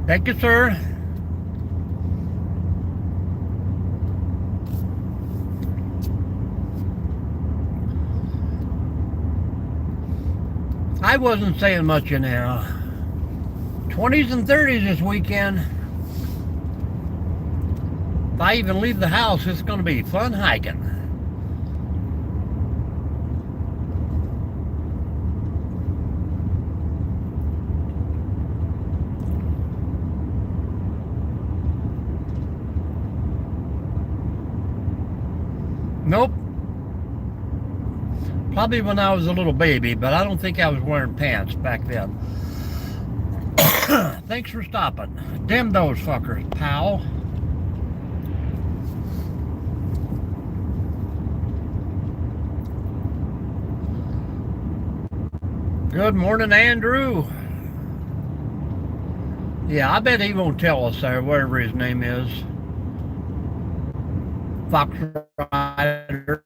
Thank you, sir. I wasn't saying much anyhow. 20s and 30s this weekend. If I even leave the house, it's going to be fun hiking. Nope. Probably when I was a little baby, but I don't think I was wearing pants back then. Thanks for stopping. Damn those fuckers, pal. Good morning, Andrew. Yeah, I bet he won't tell us there, whatever his name is. Fox Rider.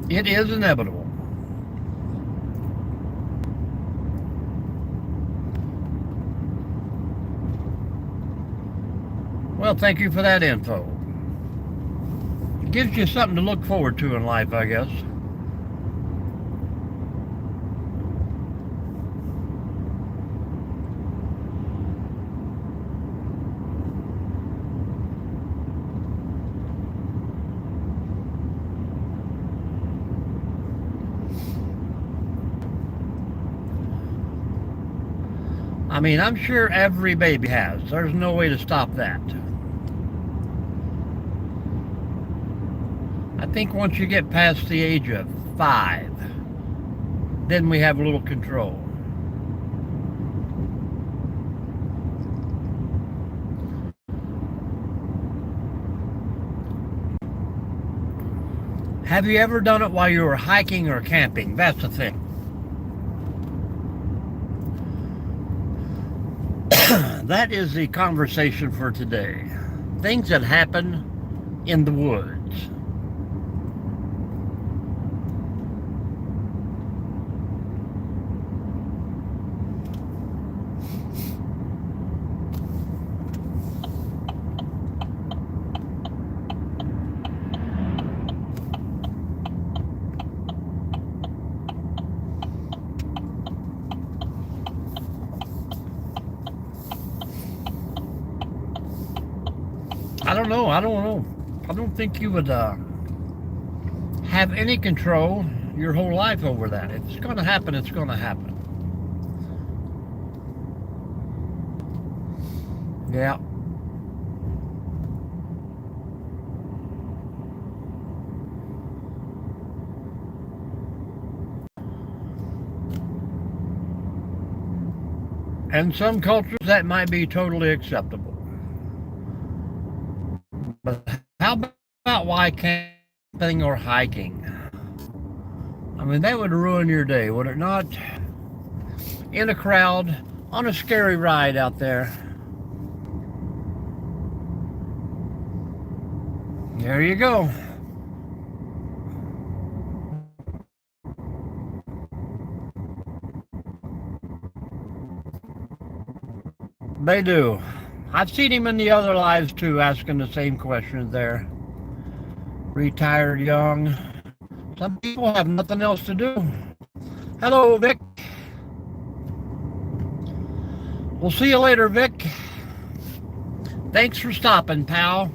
It is inevitable. Well, thank you for that info. It gives you something to look forward to in life, I guess. I mean, I'm sure every baby has. There's no way to stop that. I think once you get past the age of 5, then we have a little control. Have you ever done it while you were hiking or camping? That's the thing. That is the conversation for today. Things that happen in the woods. I don't know. I don't think you would have any control your whole life over that. If it's going to happen, it's going to happen. Yeah. And some cultures that might be totally acceptable. But how about why camping or hiking? I mean, that would ruin your day, would it not? In a crowd, on a scary ride out there. There you go. They do. I've seen him in the other lives too, asking the same questions there. Retired young. Some people have nothing else to do. Hello, Vic. We'll see you later, Vic. Thanks for stopping, pal.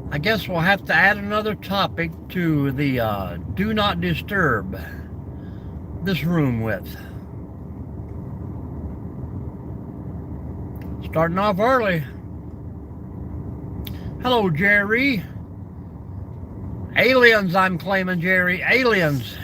I guess we'll have to add another topic to the do not disturb this room with. Starting off early. Hello, Jerry. Aliens, I'm claiming, Jerry. Aliens.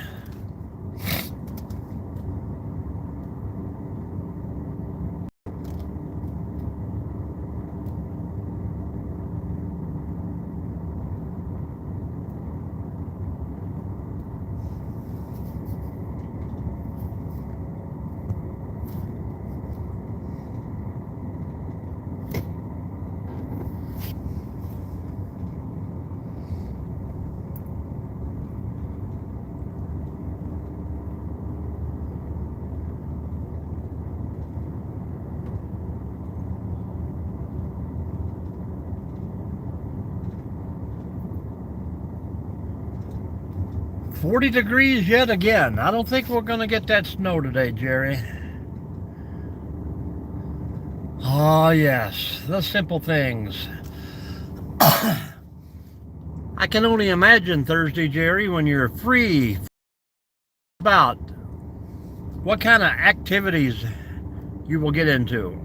40 degrees yet again. I don't think we're going to get that snow today, Jerry. Oh, yes, the simple things. I can only imagine Thursday, Jerry, when you're free about what kind of activities you will get into.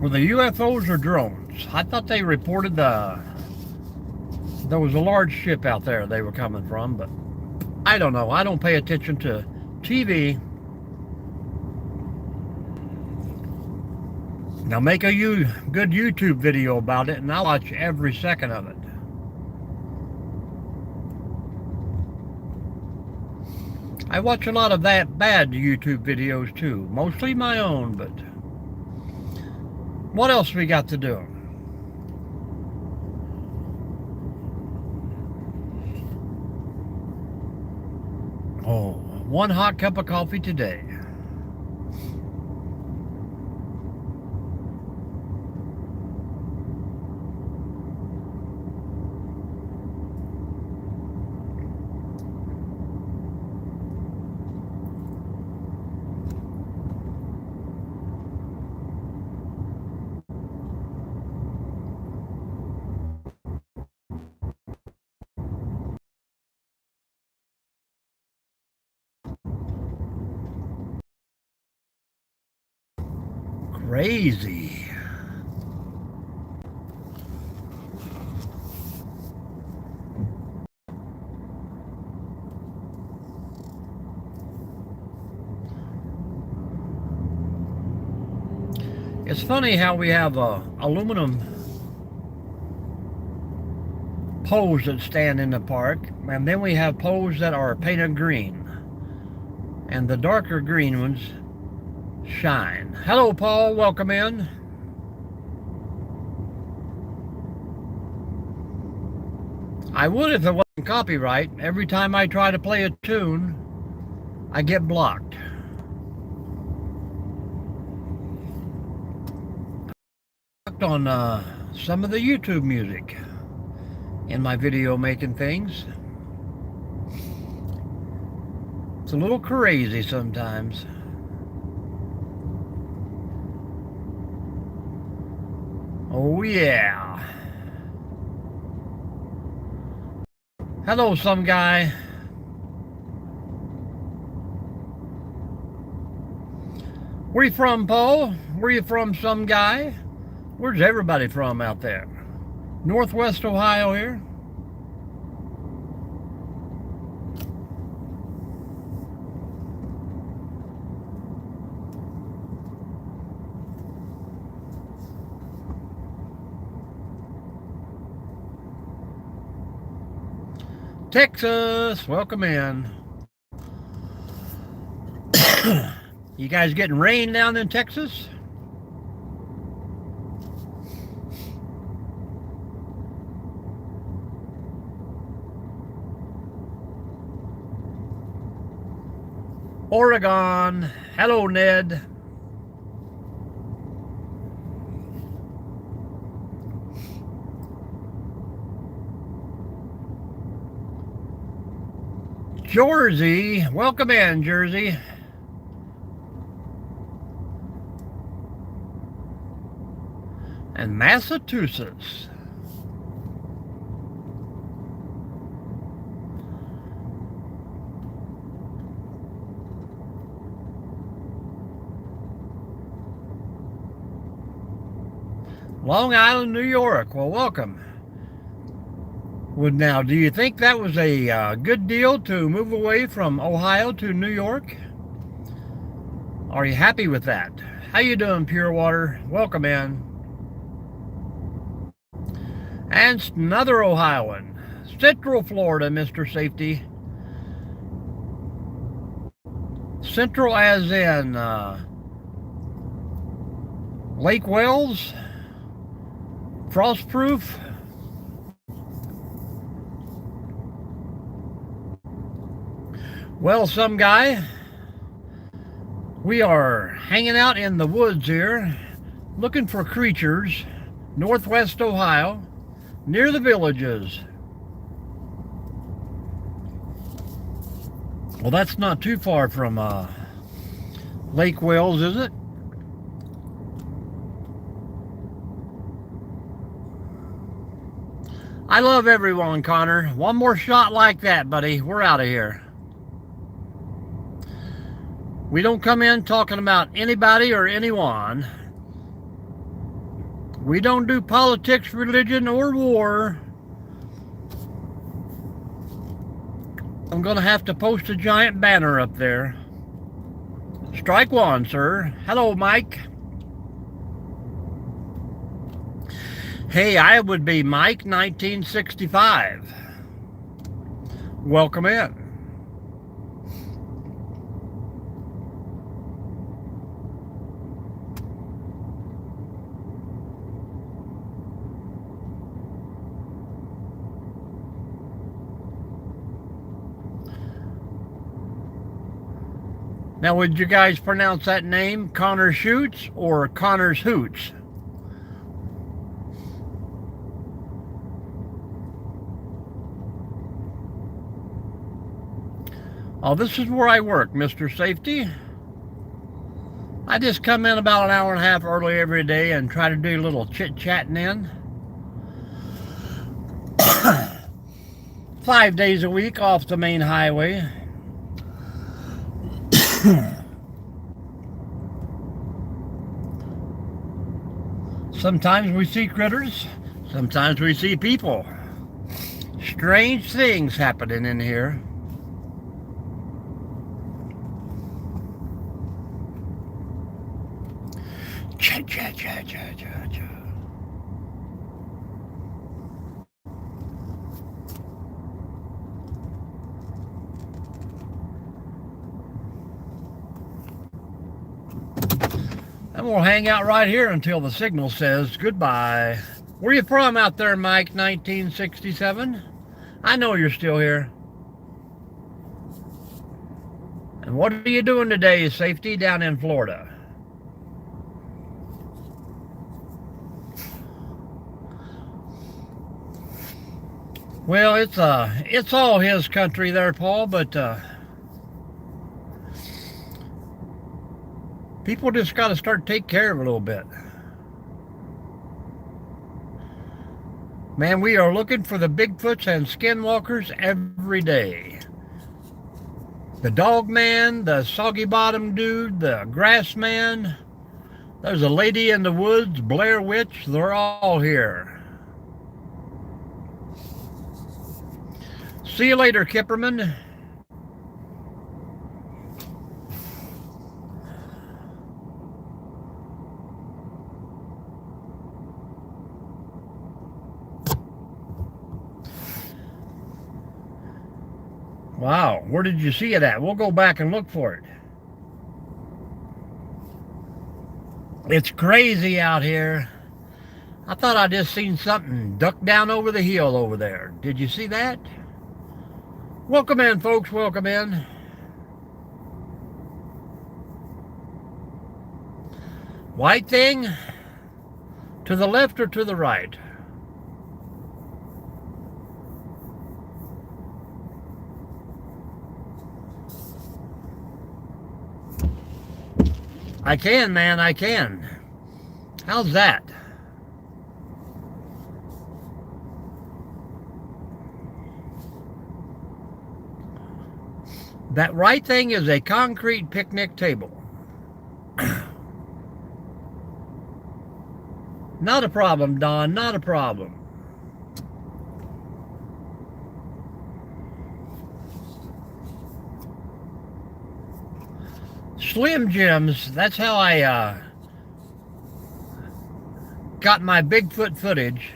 Were the UFOs or drones? I thought they reported there was a large ship out there they were coming from, but I don't know. I don't pay attention to TV. Now make a good YouTube video about it and I'll watch every second of it. I watch a lot of that bad YouTube videos too, mostly my own, but what else we got to do? Oh, one hot cup of coffee today. Crazy. It's funny how we have aluminum poles that stand in the park, and then we have poles that are painted green, and the darker green ones shine. Hello, Paul. Welcome in. I would if it wasn't copyright. Every time I try to play a tune, I get blocked. On some of the YouTube music in my video making things. It's a little crazy sometimes. Oh yeah. Hello, some guy. Where you from, Paul? Where you from, some guy? Where's everybody from out there? Northwest Ohio here? Texas, welcome in. You guys getting rain down in Texas? Oregon. Hello, Ned. Jersey. Welcome in, Jersey. And Massachusetts. Long Island, New York. Well, welcome. Well, now, do you think that was a good deal to move away from Ohio to New York? Are you happy with that? How you doing, Pure Water? Welcome in. And another Ohioan. Central Florida, Mr. Safety. Central as in Lake Wells? Frostproof? Well, some guy, we are hanging out in the woods here, looking for creatures, northwest Ohio, near the villages. Well, that's not too far from Lake Wells, is it? I love everyone, Connor. One more shot like that, buddy. We're out of here. We don't come in talking about anybody or anyone. We don't do politics, religion, or war. I'm going to have to post a giant banner up there. Strike one, sir. Hello, Mike. Hey, I would be Mike 1965. Welcome in. Now, would you guys pronounce that name Connor Shoots or Connor's Hoots? Oh, this is where I work, Mr. Safety. I just come in about an hour and a half early every day and try to do a little chit-chatting in. 5 days a week off the main highway. Sometimes we see critters, sometimes we see people. Strange things happening in here. Cha cha cha cha cha cha. And we'll hang out right here until the signal says goodbye. Where you from out there, Mike 1967? I know you're still here. And what are you doing today, Safety, down in Florida? Well, it's all his country there, Paul, but people just got to start taking care of it a little bit. Man, we are looking for the Bigfoots and skinwalkers every day. The dog man, the soggy bottom dude, the grass man. There's a lady in the woods, Blair Witch. They're all here. See you later, Kipperman. Wow, where did you see it at? We'll go back and look for it. It's crazy out here. I thought I just seen something duck down over the hill over there. Did you see that? Welcome in, folks. Welcome in. White thing? To the left or to the right? I can, man, I can. How's that? That right thing is a concrete picnic table. Not a problem, Don, not a problem. Slim Jims, that's how I got my Bigfoot footage,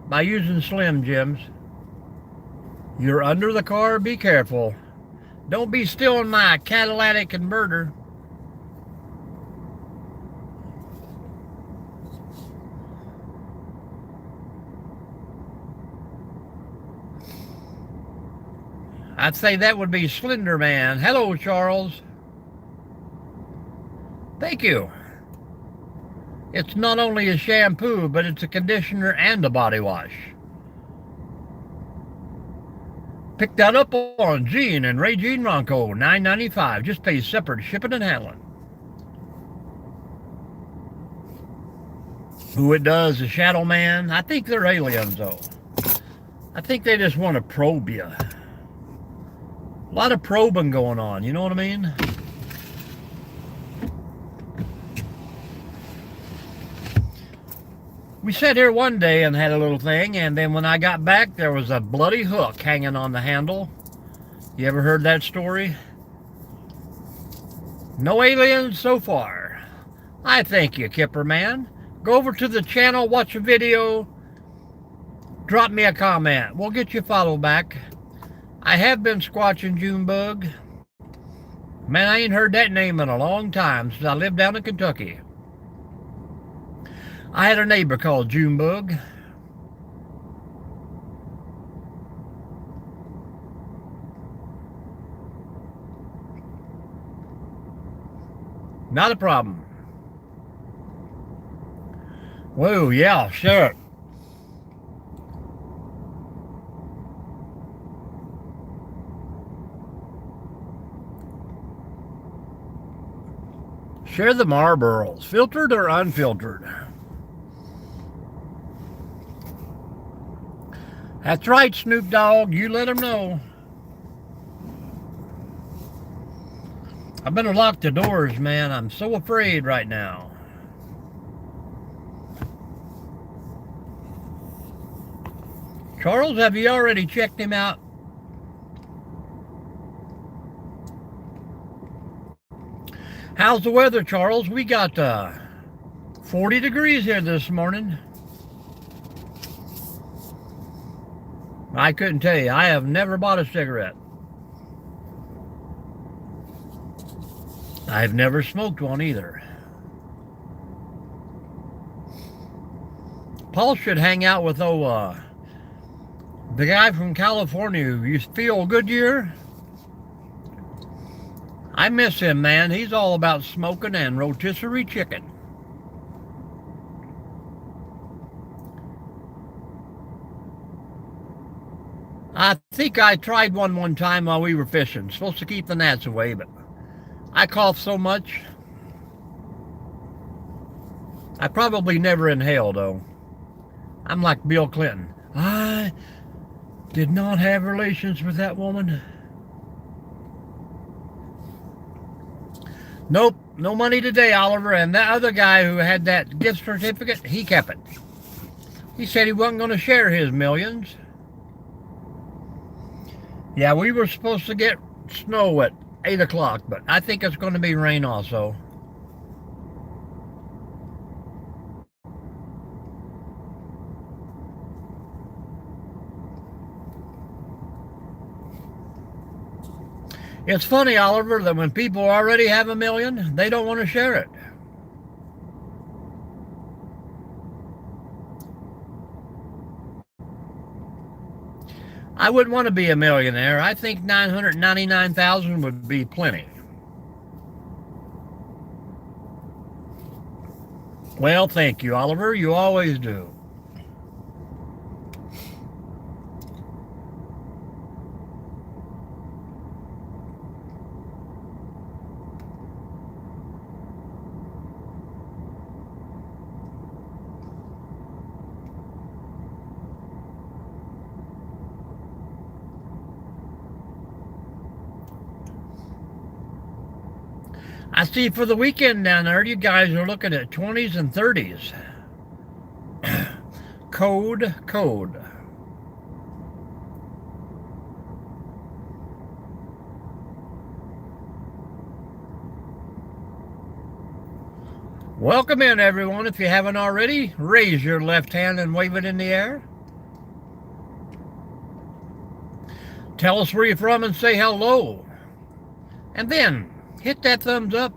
by using Slim Jims. You're under the car, be careful. Don't be stealing my catalytic converter. I'd say that would be Slender Man. Hello, Charles. Thank you. It's not only a shampoo, but it's a conditioner and a body wash. Pick that up on Gene and Ray Gene Ronco, $9.95. Just pay separate shipping and handling. Who it does, the Shadow Man. I think they're aliens, though. I think they just want to probe you. A lot of probing going on, you know what I mean? We sat here one day and had a little thing, and then when I got back, there was a bloody hook hanging on the handle. You ever heard that story? No aliens so far. I thank you, Kipper Man. Go over to the channel, watch a video, drop me a comment. We'll get you a follow back. I have been squatching Junebug. Man, I ain't heard that name in a long time since I lived down in Kentucky. I had a neighbor called Junebug. Not a problem. Whoa, yeah, sure. Share the Marlboros, filtered or unfiltered. That's right, Snoop Dogg. You let them know. I better lock the doors, man. I'm so afraid right now. Charles, have you already checked him out? How's the weather, Charles? We got 40 degrees here this morning. I couldn't tell you. I have never bought a cigarette. I've never smoked one either. Paul should hang out with the guy from California who used to feel Goodyear. I miss him, man. He's all about smoking and rotisserie chicken. I think I tried one time while we were fishing. Supposed to keep the gnats away, but I cough so much. I probably never inhale, though. I'm like Bill Clinton. I did not have relations with that woman. Nope, no money today, Oliver. And that other guy who had that gift certificate, he kept it. He said he wasn't going to share his millions. Yeah, we were supposed to get snow at 8 o'clock, but I think it's going to be rain also. It's funny, Oliver, that when people already have a million, they don't want to share it. I wouldn't want to be a millionaire. I think 999,000 would be plenty. Well, thank you, Oliver. You always do. I see for the weekend down there, you guys are looking at 20s and 30s. Code. Welcome in, everyone. If you haven't already, raise your left hand and wave it in the air. Tell us where you're from and say hello. And then hit that thumbs up.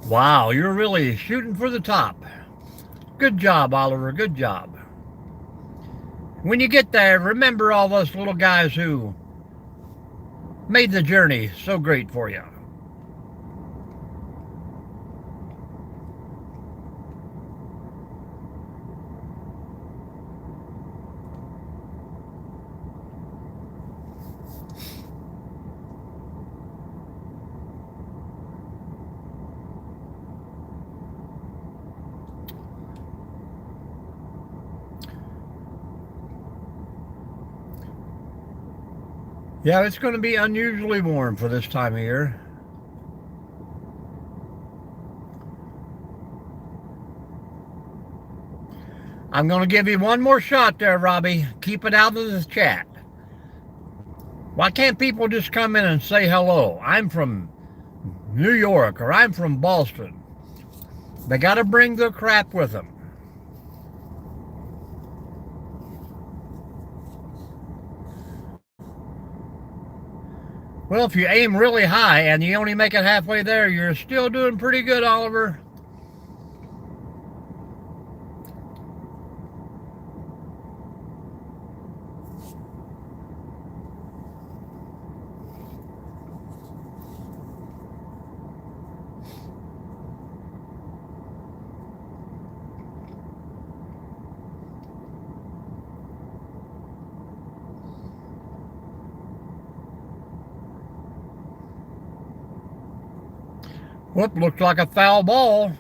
Wow, you're really shooting for the top. Good job, Oliver. Good job. When you get there, remember all those little guys who made the journey so great for you. Yeah, it's going to be unusually warm for this time of year. I'm going to give you one more shot there, Robbie. Keep it out of the chat. Why can't people just come in and say hello? I'm from New York or I'm from Boston. They got to bring their crap with them. Well, if you aim really high and you only make it halfway there, you're still doing pretty good, Oliver. Whoop, looks like a foul ball.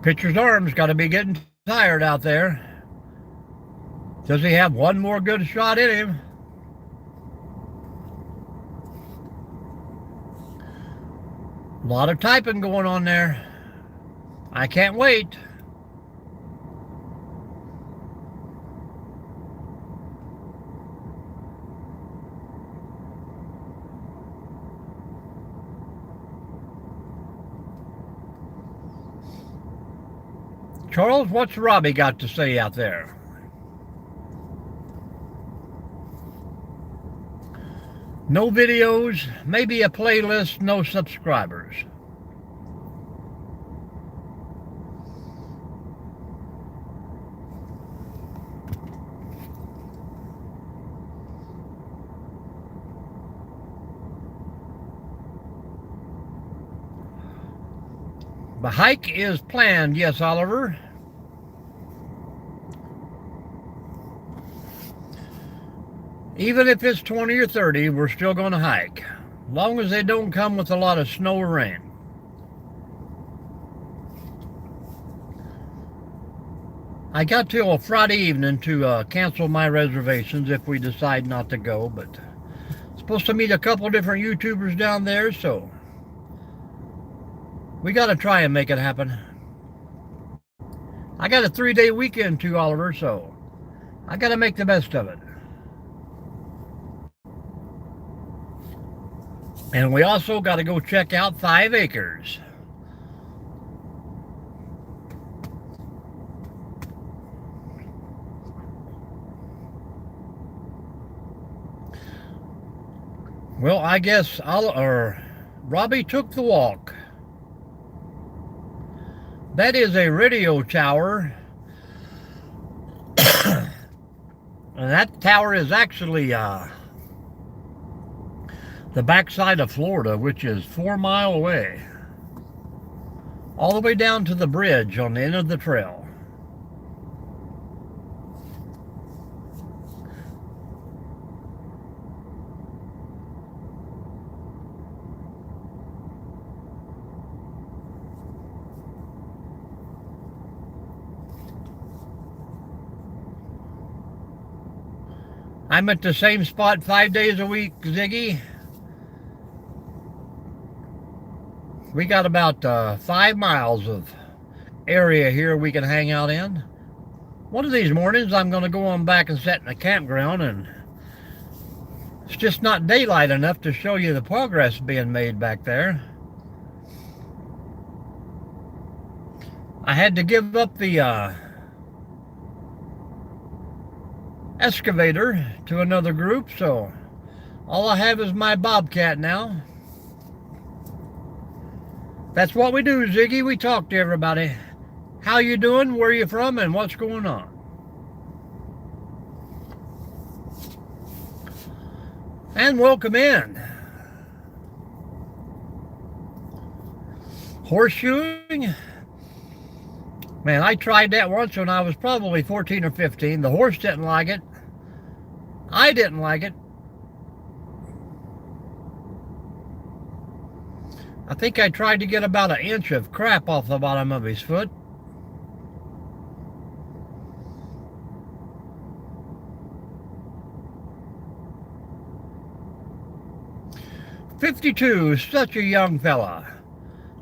Pitcher's arm's got to be getting tired out there. Does he have one more good shot in him? A lot of typing going on there. I can't wait. Charles, what's Robbie got to say out there? No videos, maybe a playlist, no subscribers. The hike is planned, yes, Oliver. Even if it's 20 or 30, we're still going to hike. As long as they don't come with a lot of snow or rain. I got till Friday evening to cancel my reservations if we decide not to go, but supposed to meet a couple different YouTubers down there, so we got to try and make it happen. I got a 3-day weekend too, Oliver, so I got to make the best of it. And we also got to go check out 5 Acres. Well, I guess Robbie took the walk. That is a radio tower. And that tower is actually the backside of Florida, which is 4 miles away. All the way down to the bridge on the end of the trail. I'm at the same spot 5 days a week, Ziggy. We got about 5 miles of area here we can hang out in. One of these mornings I'm going to go on back and sit in a campground, and it's just not daylight enough to show you the progress being made back there. I had to give up the excavator to another group, so all I have is my Bobcat now. That's what we do, Ziggy. We talk to everybody. How you doing? Where you from? And what's going on? And welcome in. Horseshoeing? Man, I tried that once when I was probably 14 or 15. The horse didn't like it. I didn't like it. I think I tried to get about an inch of crap off the bottom of his foot. "52, such a young fella."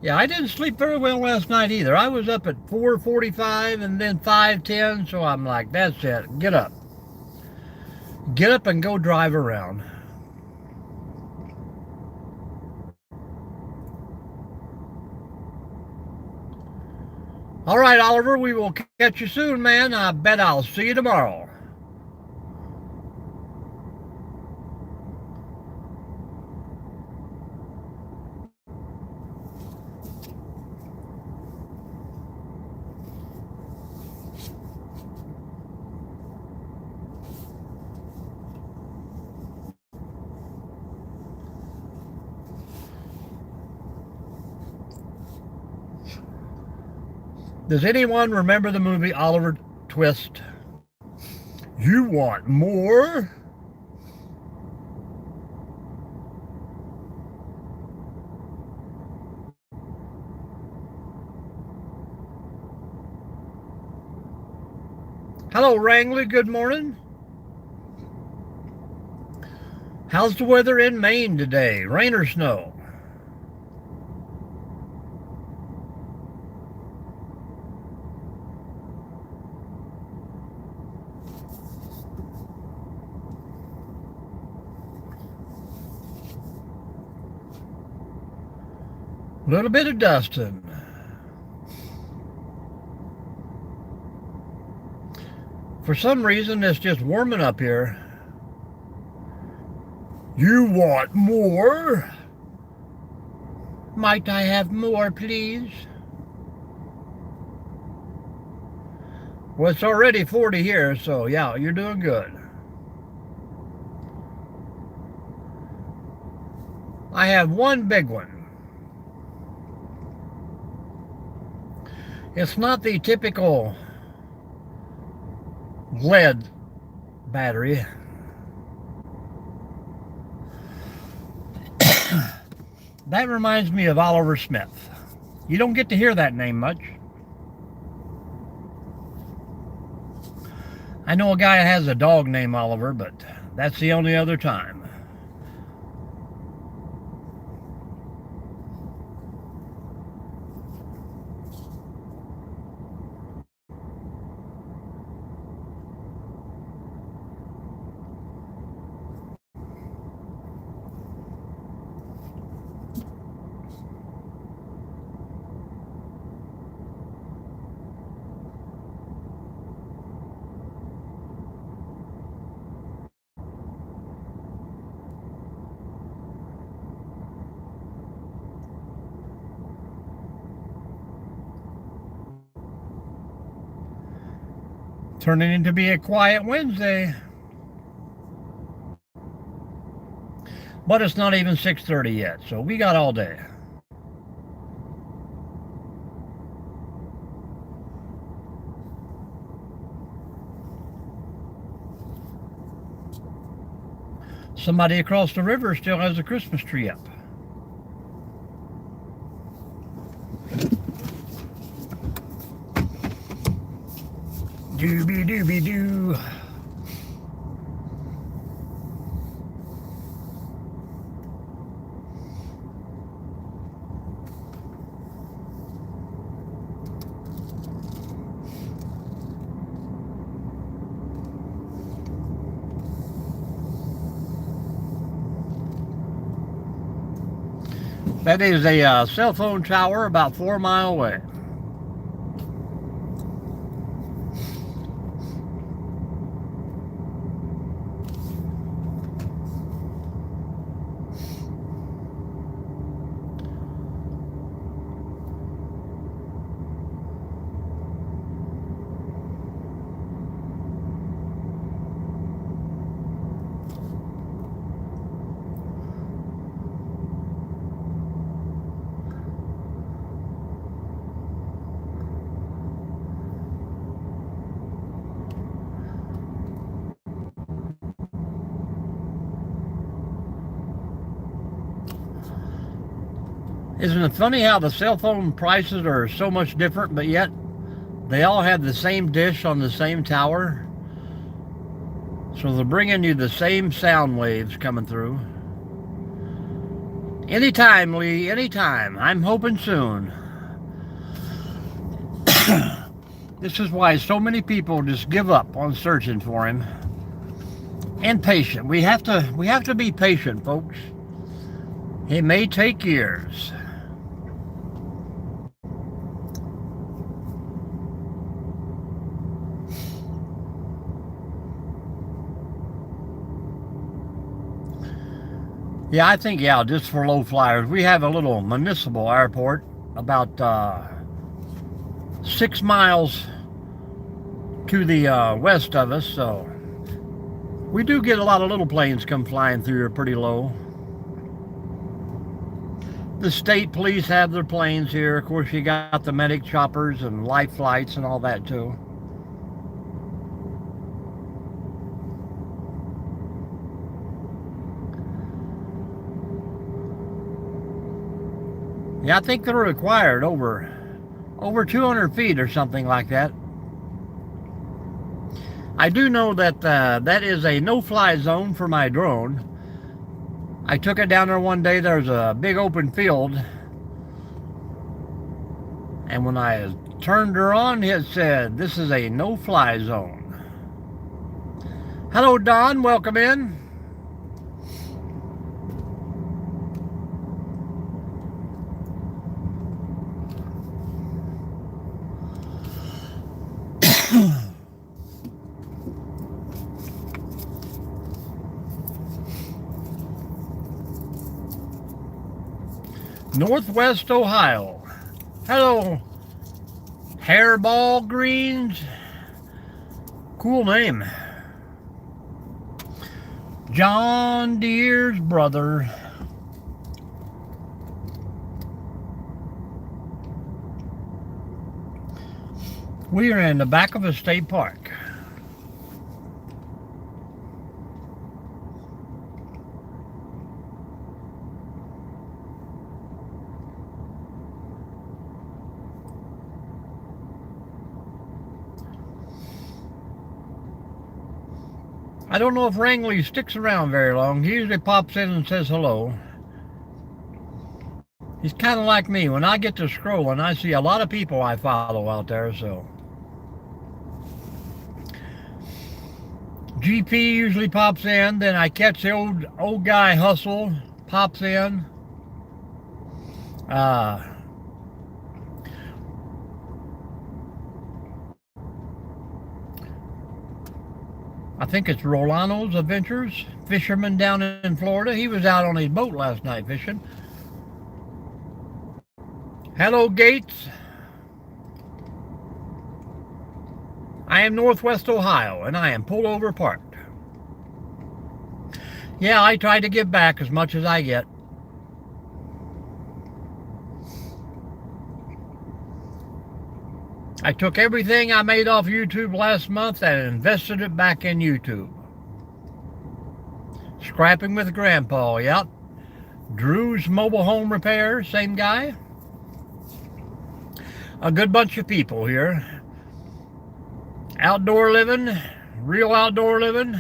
Yeah, I didn't sleep very well last night either. I was up at 4:45 and then 5:10, so I'm like, that's it. Get up. Get up and go drive around. All right, Oliver, we will catch you soon, man. I bet I'll see you tomorrow. Does anyone remember the movie Oliver Twist? You want more? Hello, Wrangler. Good morning. How's the weather in Maine today? Rain or snow? A little bit of dusting. For some reason, it's just warming up here. You want more? Might I have more, please? Well, it's already 40 here, so yeah, you're doing good. I have one big one. It's not the typical lead battery. That reminds me of Oliver Smith. You don't get to hear that name much. I know a guy that has a dog named Oliver, but that's the only other time. Turning into be a quiet Wednesday. But it's not even 6:30 yet, so we got all day. Somebody across the river still has a Christmas tree up. Doobie doobie doo. That is a cell phone tower about 4 miles away. Isn't it funny how the cell phone prices are so much different, but yet they all have the same dish on the same tower? So they're bringing you the same sound waves coming through. Anytime, Lee, anytime. I'm hoping soon. This is why so many people just give up on searching for him. And patient. We have to be patient, folks. It may take years. Yeah, I think, yeah, just for low flyers. We have a little municipal airport about 6 miles to the west of us, so we do get a lot of little planes come flying through here pretty low. The state police have their planes here. Of course, you got the medic choppers and life flights and all that too. Yeah, I think they're required over 200 feet or something like that. I do know that that is a no-fly zone for my drone. I took it down there one day. There's a big open field, and when I turned her on, it said, "This is a no-fly zone." Hello, Don. Welcome in. Northwest Ohio. Hello, Hairball Greens. Cool name. John Deere's brother. We are in the back of a state park. I don't know if Wrangley sticks around very long. He usually pops in and says hello. He's kind of like me. When I get to scrolling, I see a lot of people I follow out there, so. GP usually pops in, then I catch the old guy Hustle, pops in. I think it's Rolano's Adventures, fisherman down in Florida. He was out on his boat last night fishing. Hello, Gates. I am Northwest Ohio, and I am pullover parked. Yeah, I try to give back as much as I get. I took everything I made off YouTube last month and invested it back in YouTube. Scrapping with Grandpa, yep. Drew's Mobile Home Repair, same guy. A good bunch of people here. Outdoor living, real outdoor living.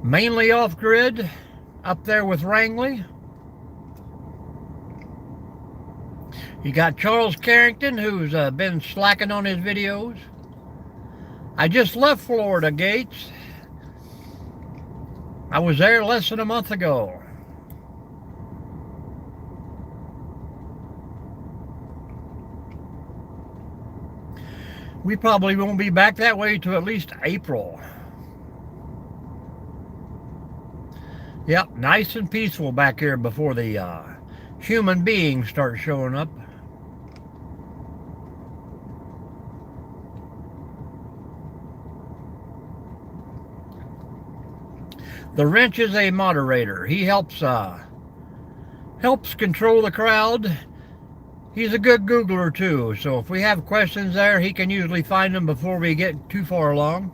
Mainly off-grid, up there with Wrangley. You got Charles Carrington, who's been slacking on his videos. I just left Florida, Gates. I was there less than a month ago. We probably won't be back that way to at least April. Yep, nice and peaceful back here before the human beings start showing up. The wrench is a moderator. He helps control the crowd. He's a good Googler too, so if we have questions there, he can usually find them before we get too far along.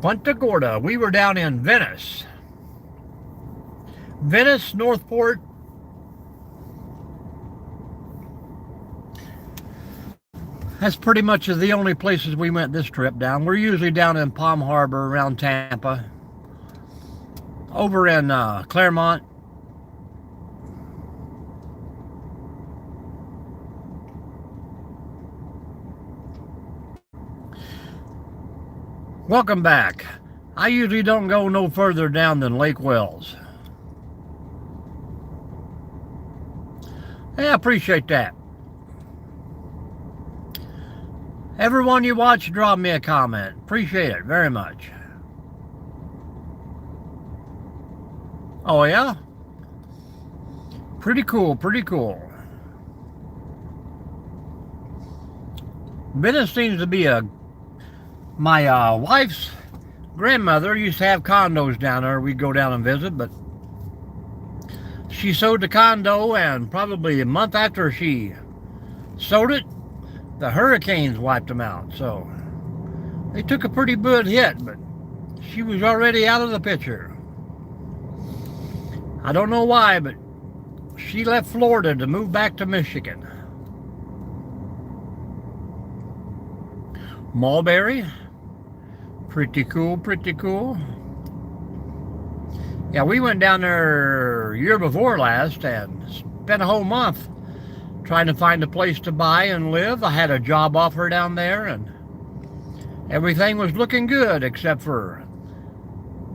Punta Gorda. We were down in Venice. Venice, Northport. That's pretty much the only places we went this trip down. We're usually down in Palm Harbor, around Tampa. Over in Claremont. Welcome back. I usually don't go no further down than Lake Wells. Hey, I appreciate that. Everyone you watch, drop me a comment. Appreciate it very much. Oh yeah? Pretty cool, pretty cool. Venice seems to be my wife's grandmother used to have condos down there. We'd go down and visit, but she sold the condo, and probably a month after she sold it, the hurricanes wiped them out. So they took a pretty good hit, but she was already out of the picture. I don't know why, but she left Florida to move back to Michigan. Mulberry. Pretty cool, pretty cool. Yeah, we went down there year before last and spent a whole month trying to find a place to buy and live. I had a job offer down there and everything was looking good, except for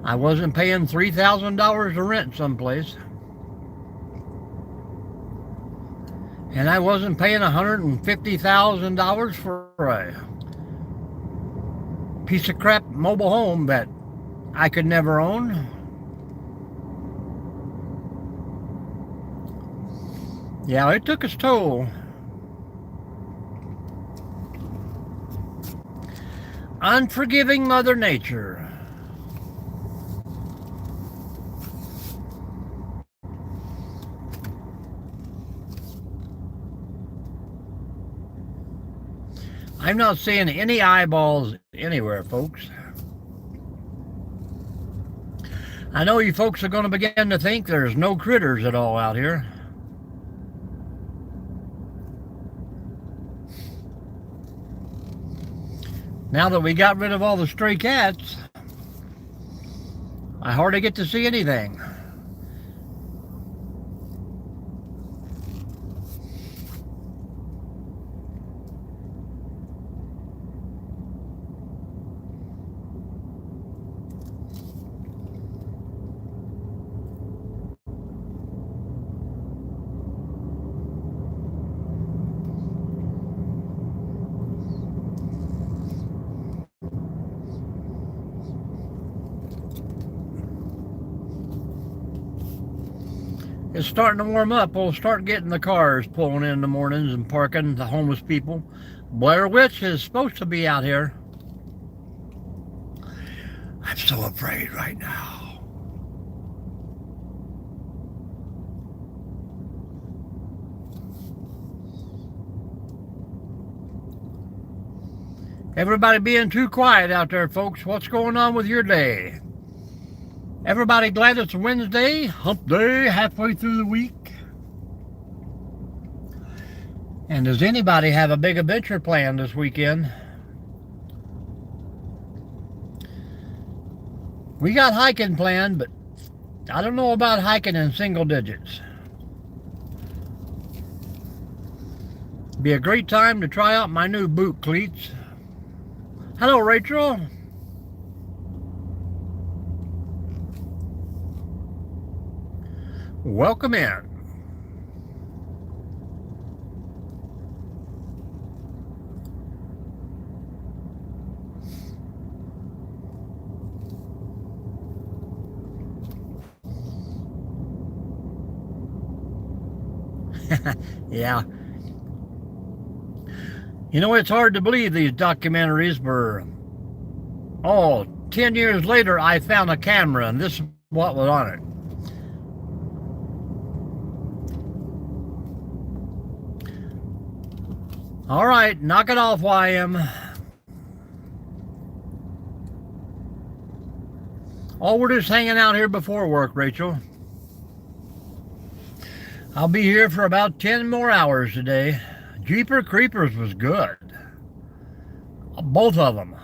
I wasn't paying $3,000 of rent someplace. And I wasn't paying $150,000 for a piece of crap mobile home that I could never own. Yeah, it took its toll. Unforgiving Mother Nature. I'm not seeing any eyeballs anywhere, folks. I know you folks are going to begin to think there's no critters at all out here. Now that we got rid of all the stray cats, I hardly get to see anything. It's starting to warm up. We'll start getting the cars pulling in the mornings and parking the homeless people. Blair Witch is supposed to be out here. I'm so afraid right now. Everybody being too quiet out there, folks. What's going on with your day? Everybody glad it's Wednesday, hump day, halfway through the week? And does anybody have a big adventure planned this weekend? We got hiking planned, but I don't know about hiking in single digits. Be a great time to try out my new boot cleats. Hello, Rachel. Welcome in. Yeah. You know, it's hard to believe these documentaries were, 10 years later I found a camera and this is what was on it. All right, knock it off, YM. Oh, we're just hanging out here before work, Rachel. I'll be here for about 10 more hours today. Jeeper Creepers was good. Both of them.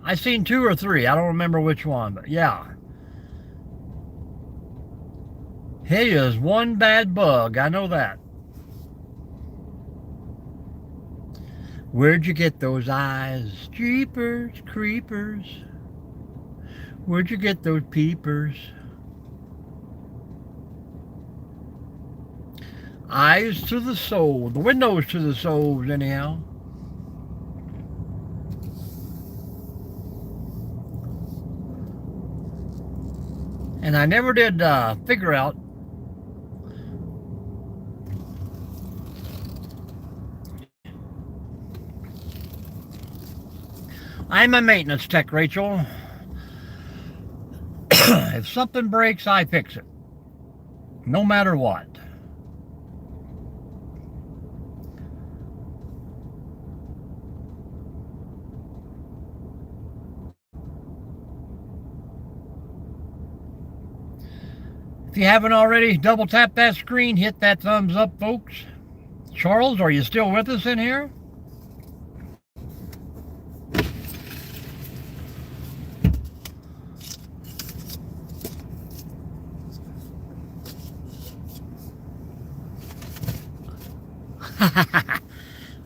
I seen 2 or 3. I don't remember which one, but yeah. He is one bad bug. I know that. Where'd you get those eyes? Jeepers Creepers. Where'd you get those peepers? Eyes to the soul. The windows to the souls, anyhow. And I never did figure out I'm a maintenance tech, Rachel. If something breaks, I fix it. No matter what. If you haven't already, double tap that screen, hit that thumbs up, folks. Charles, are you still with us in here?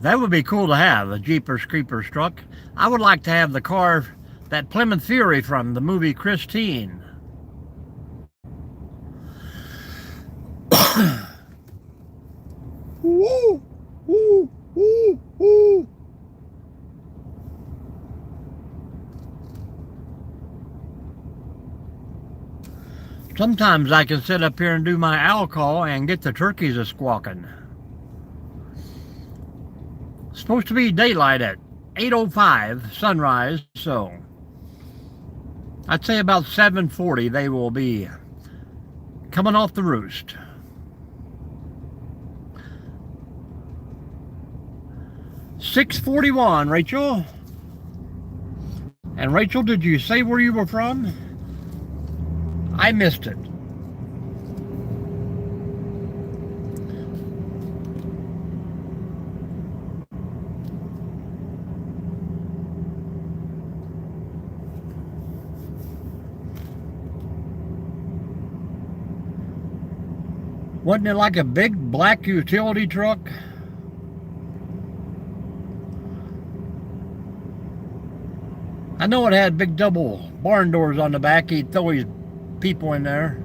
That would be cool to have, a Jeepers Creepers truck. I would like to have the car that Plymouth Fury from the movie Christine. Woo, woo, woo, woo. Sometimes I can sit up here and do my owl call and get the turkeys a squawking. It's supposed to be daylight at 8:05 sunrise, so I'd say about 7:40 they will be coming off the roost. $6:41, Rachel. And Rachel, did you say where you were from? I missed it. Wasn't it like a big black utility truck? I know it had big double barn doors on the back. He'd throw his people in there.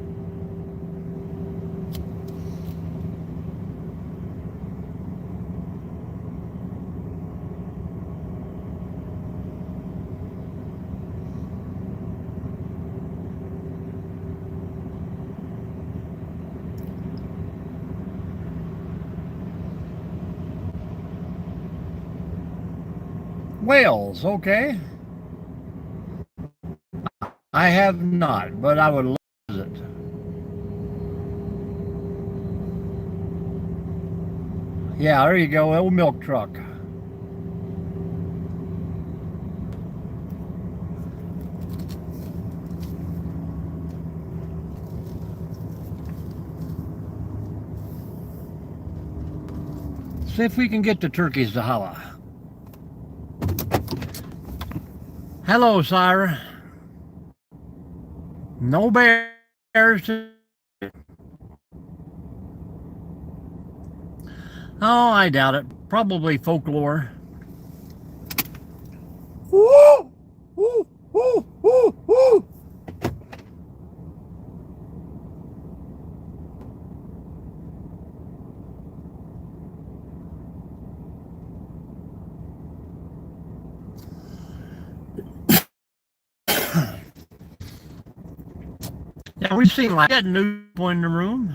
Wales, okay. I have not, but I would love to visit. Yeah, there you go, old milk truck. See if we can get the turkeys to holla. Hello, sire. No bears to... Oh, I doubt it. Probably folklore. Woo! Woo! Woo! Woo! Woo! Yeah, we've seen like that new people in the room.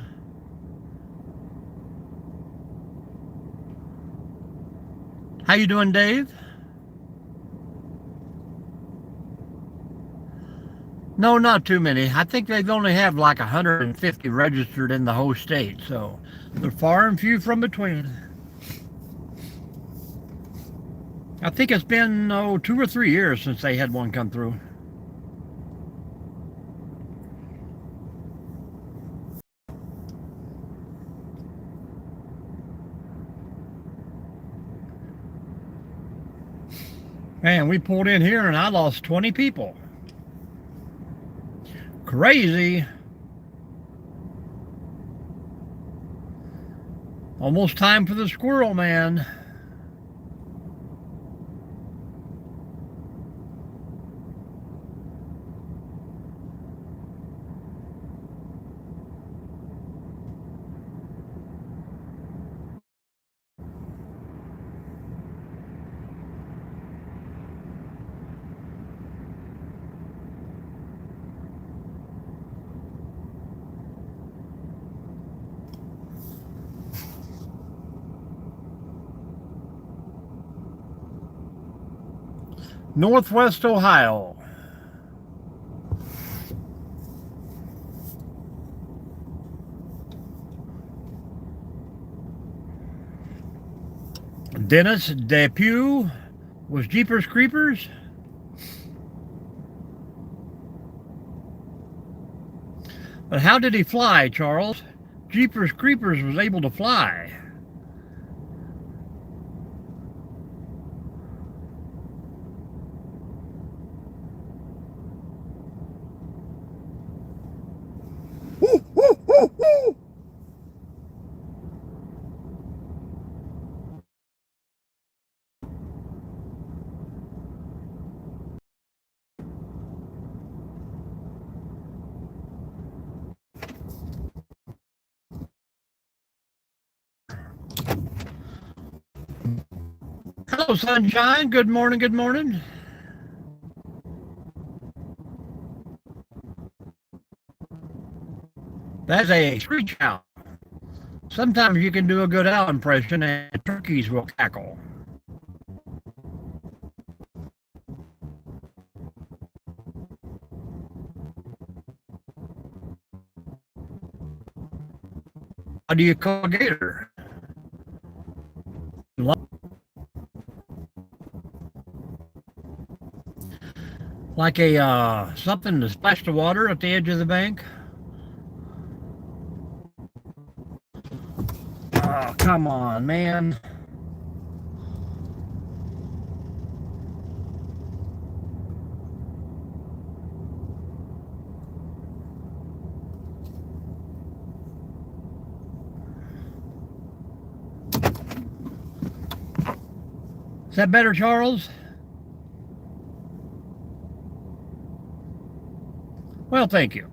How you doing, Dave? No, not too many. I think they've only have like 150 registered in the whole state, so they're far and few from between. I think it's been 2 or 3 years since they had one come through. Man, we pulled in here and I lost 20 people. Crazy. Almost time for the squirrel man. Northwest Ohio. Dennis Depew was Jeepers Creepers. But how did he fly, Charles? Jeepers Creepers was able to fly. Hello, sunshine. Good morning, good morning. That's a screech owl. Sometimes you can do a good owl impression and turkeys will cackle. How do you call a gator? Like a something to splash the water at the edge of the bank? Oh, come on, man. Is that better, Charles? Well, thank you.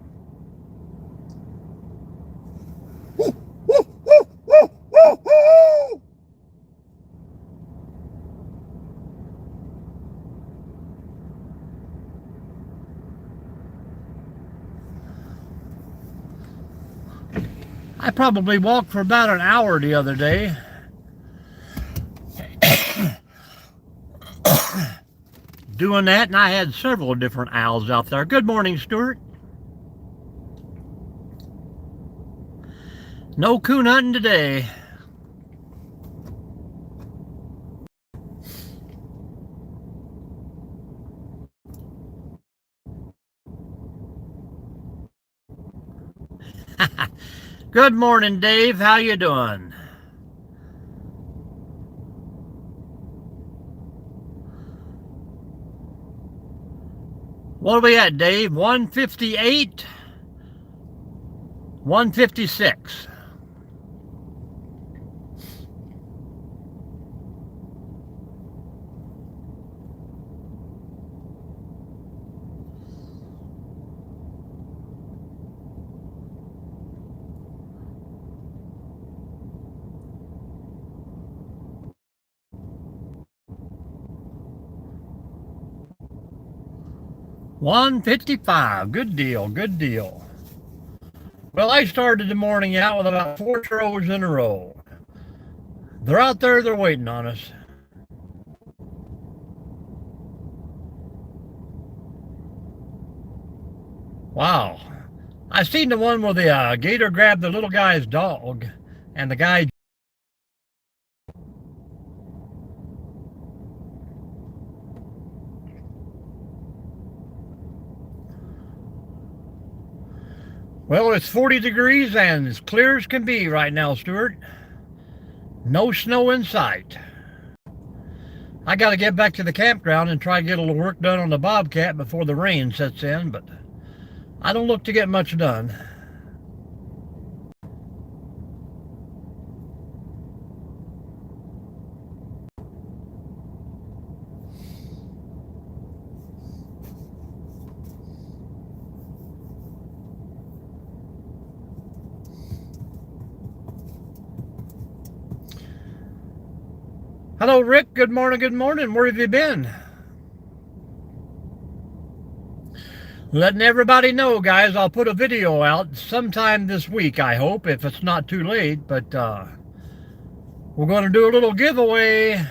I probably walked for about an hour the other day. Doing that, and I had several different owls out there. Good morning, Stuart. No coon hunting today. Good morning, Dave. How you doing? What are we at, Dave? 158? 156. $155. Good deal, good deal. Well, I started the morning out with about 4 throws in a row. They're out there, they're waiting on us. Wow. I seen the one where the gator grabbed the little guy's dog, and the guy... Well, it's 40 degrees and as clear as can be right now, Stuart. No snow in sight. I got to get back to the campground and try to get a little work done on the Bobcat before the rain sets in, but I don't look to get much done. Hello, Rick. Good morning, good morning. Where have you been? Letting everybody know, guys, I'll put a video out sometime this week, I hope, if it's not too late. But we're going to do a little giveaway.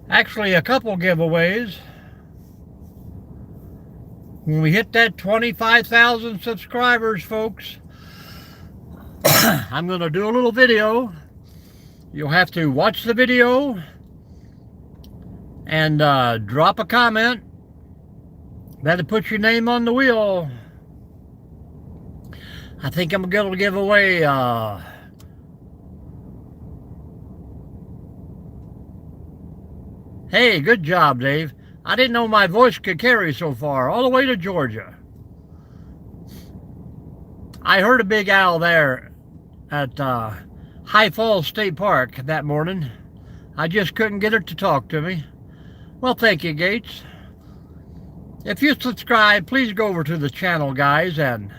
Actually, a couple giveaways. When we hit that 25,000 subscribers, folks, I'm going to do a little video. You'll have to watch the video and drop a comment. That'll put your name on the wheel. I think I'm going to give away hey, good job, Dave. I didn't know my voice could carry so far, all the way to Georgia. I heard a big owl there at High Falls State Park that morning. I just couldn't get her to talk to me. Well, thank you, Gates. If you subscribe, please go over to the channel, guys, and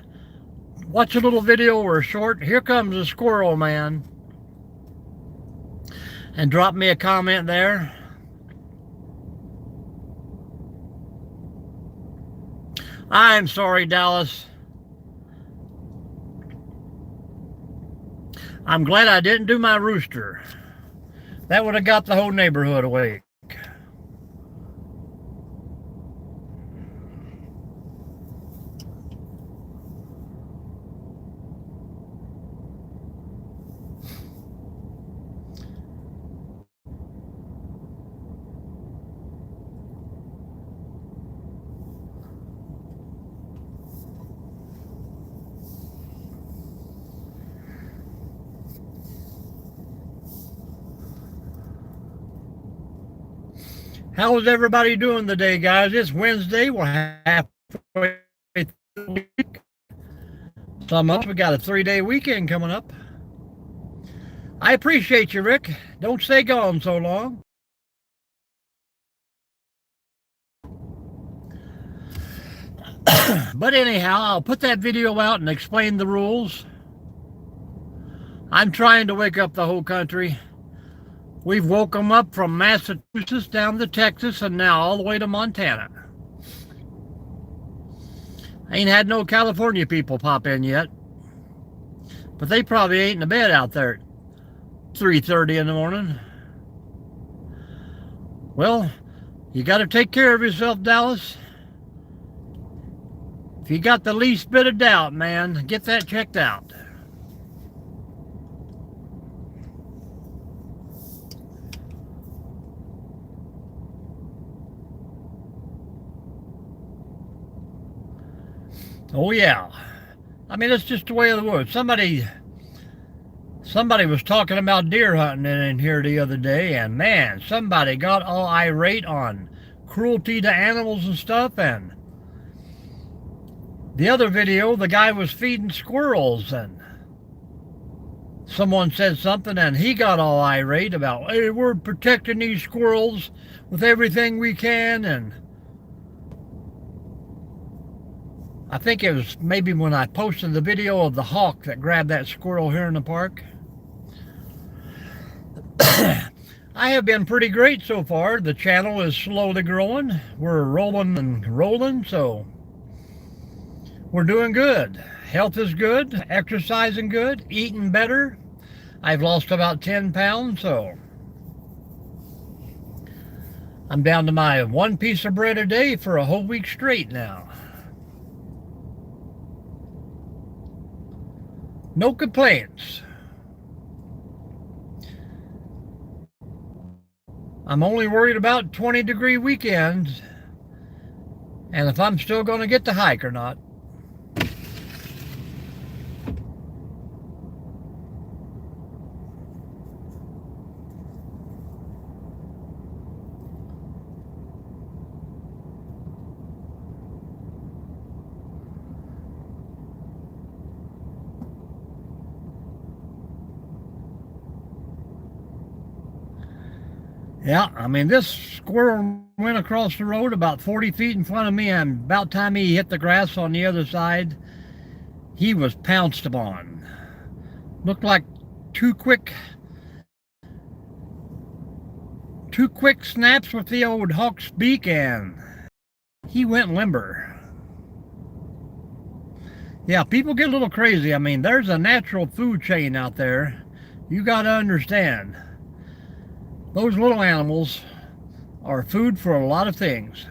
watch a little video or a short. Here comes the squirrel man. And drop me a comment there. I'm sorry, Dallas. I'm glad I didn't do my rooster. That would have got the whole neighborhood awake. How is everybody doing today, guys? It's Wednesday. We're halfway through the week. Some of us, we got a 3-day weekend coming up. I appreciate you, Rick. Don't stay gone so long. But anyhow, I'll put that video out and explain the rules. I'm trying to wake up the whole country. We've woke them up from Massachusetts down to Texas and now all the way to Montana. I ain't had no California people pop in yet. But they probably ain't in the bed out there at 3:30 in the morning. Well, you got to take care of yourself, Dallas. If you got the least bit of doubt, man, get that checked out. Oh yeah, I mean, it's just the way of the woods. Somebody was talking about deer hunting in here the other day, and man, somebody got all irate on cruelty to animals and stuff. And the other video, the guy was feeding squirrels, and someone said something, and he got all irate about, hey, we're protecting these squirrels with everything we can. And I think it was maybe when I posted the video of the hawk that grabbed that squirrel here in the park. I have been pretty great so far. The channel is slowly growing. We're rolling and rolling, so we're doing good. Health is good, exercising good, eating better. I've lost about 10 pounds, so I'm down to my 1 piece of bread a day for a whole week straight now. No complaints. I'm only worried about 20-degree weekends and if I'm still going to get to hike or not. Yeah, I mean, this squirrel went across the road about 40 feet in front of me, and about time he hit the grass on the other side, he was pounced upon. Looked like two quick two quick snaps with the old hawk's beak, and he went limber. Yeah, people get a little crazy. I mean, there's a natural food chain out there. You got to understand. Those little animals are food for a lot of things.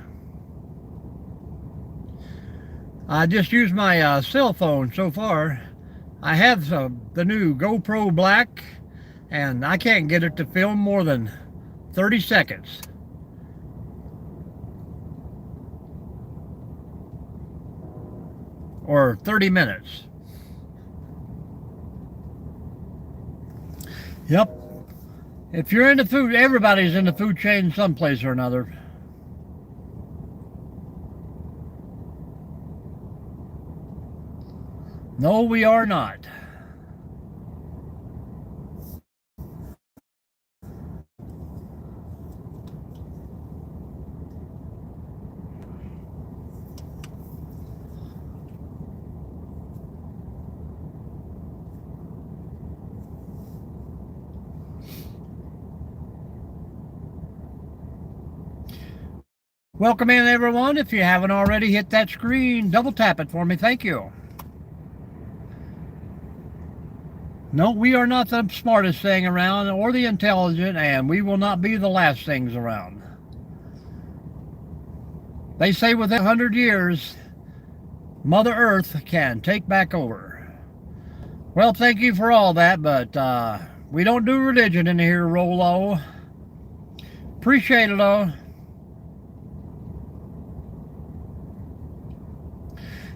I just used my cell phone so far. I have the new GoPro Black, and I can't get it to film more than 30 seconds. Or 30 minutes. Yep. If you're into food, everybody's in the food chain someplace or another. No, we are not. Welcome in, everyone. If you haven't already, hit that screen, double tap it for me. Thank you. No, we are not the smartest thing around or the intelligent, and we will not be the last things around. They say within 100 years, Mother Earth can take back over. Well, thank you for all that, but we don't do religion in here, Rolo. Appreciate it, though.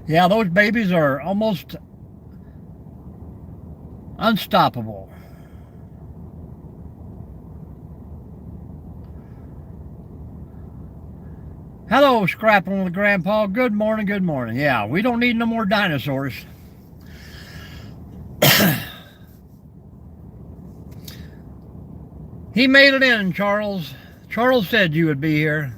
Yeah, those babies are almost unstoppable. Hello, Scrapping with Grandpa. Good morning, good morning. Yeah, we don't need no more dinosaurs. He made it in, Charles. Charles said you would be here.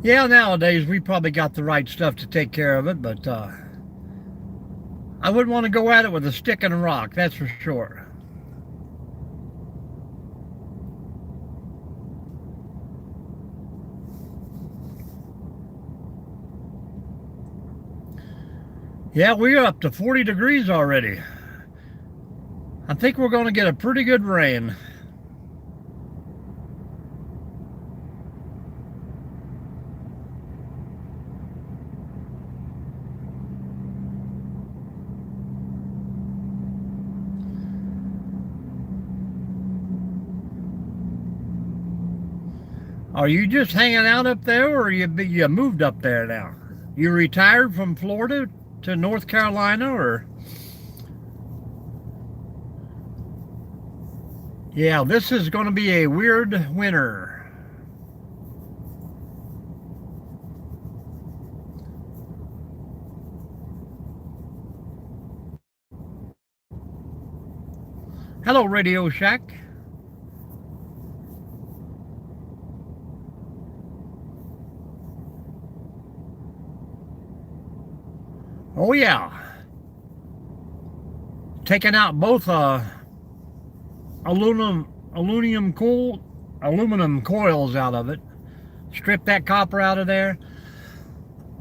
Yeah, nowadays we probably got the right stuff to take care of it, but I wouldn't want to go at it with a stick and a rock, that's for sure. Yeah, we're up to 40 degrees already. I think we're going to get a pretty good rain. Are you just hanging out up there, or you moved up there now? You retired from Florida to North Carolina, or? Yeah, this is going to be a weird winter. Hello, Radio Shack. Oh yeah, taking out both aluminum coils out of it. Strip that copper out of there.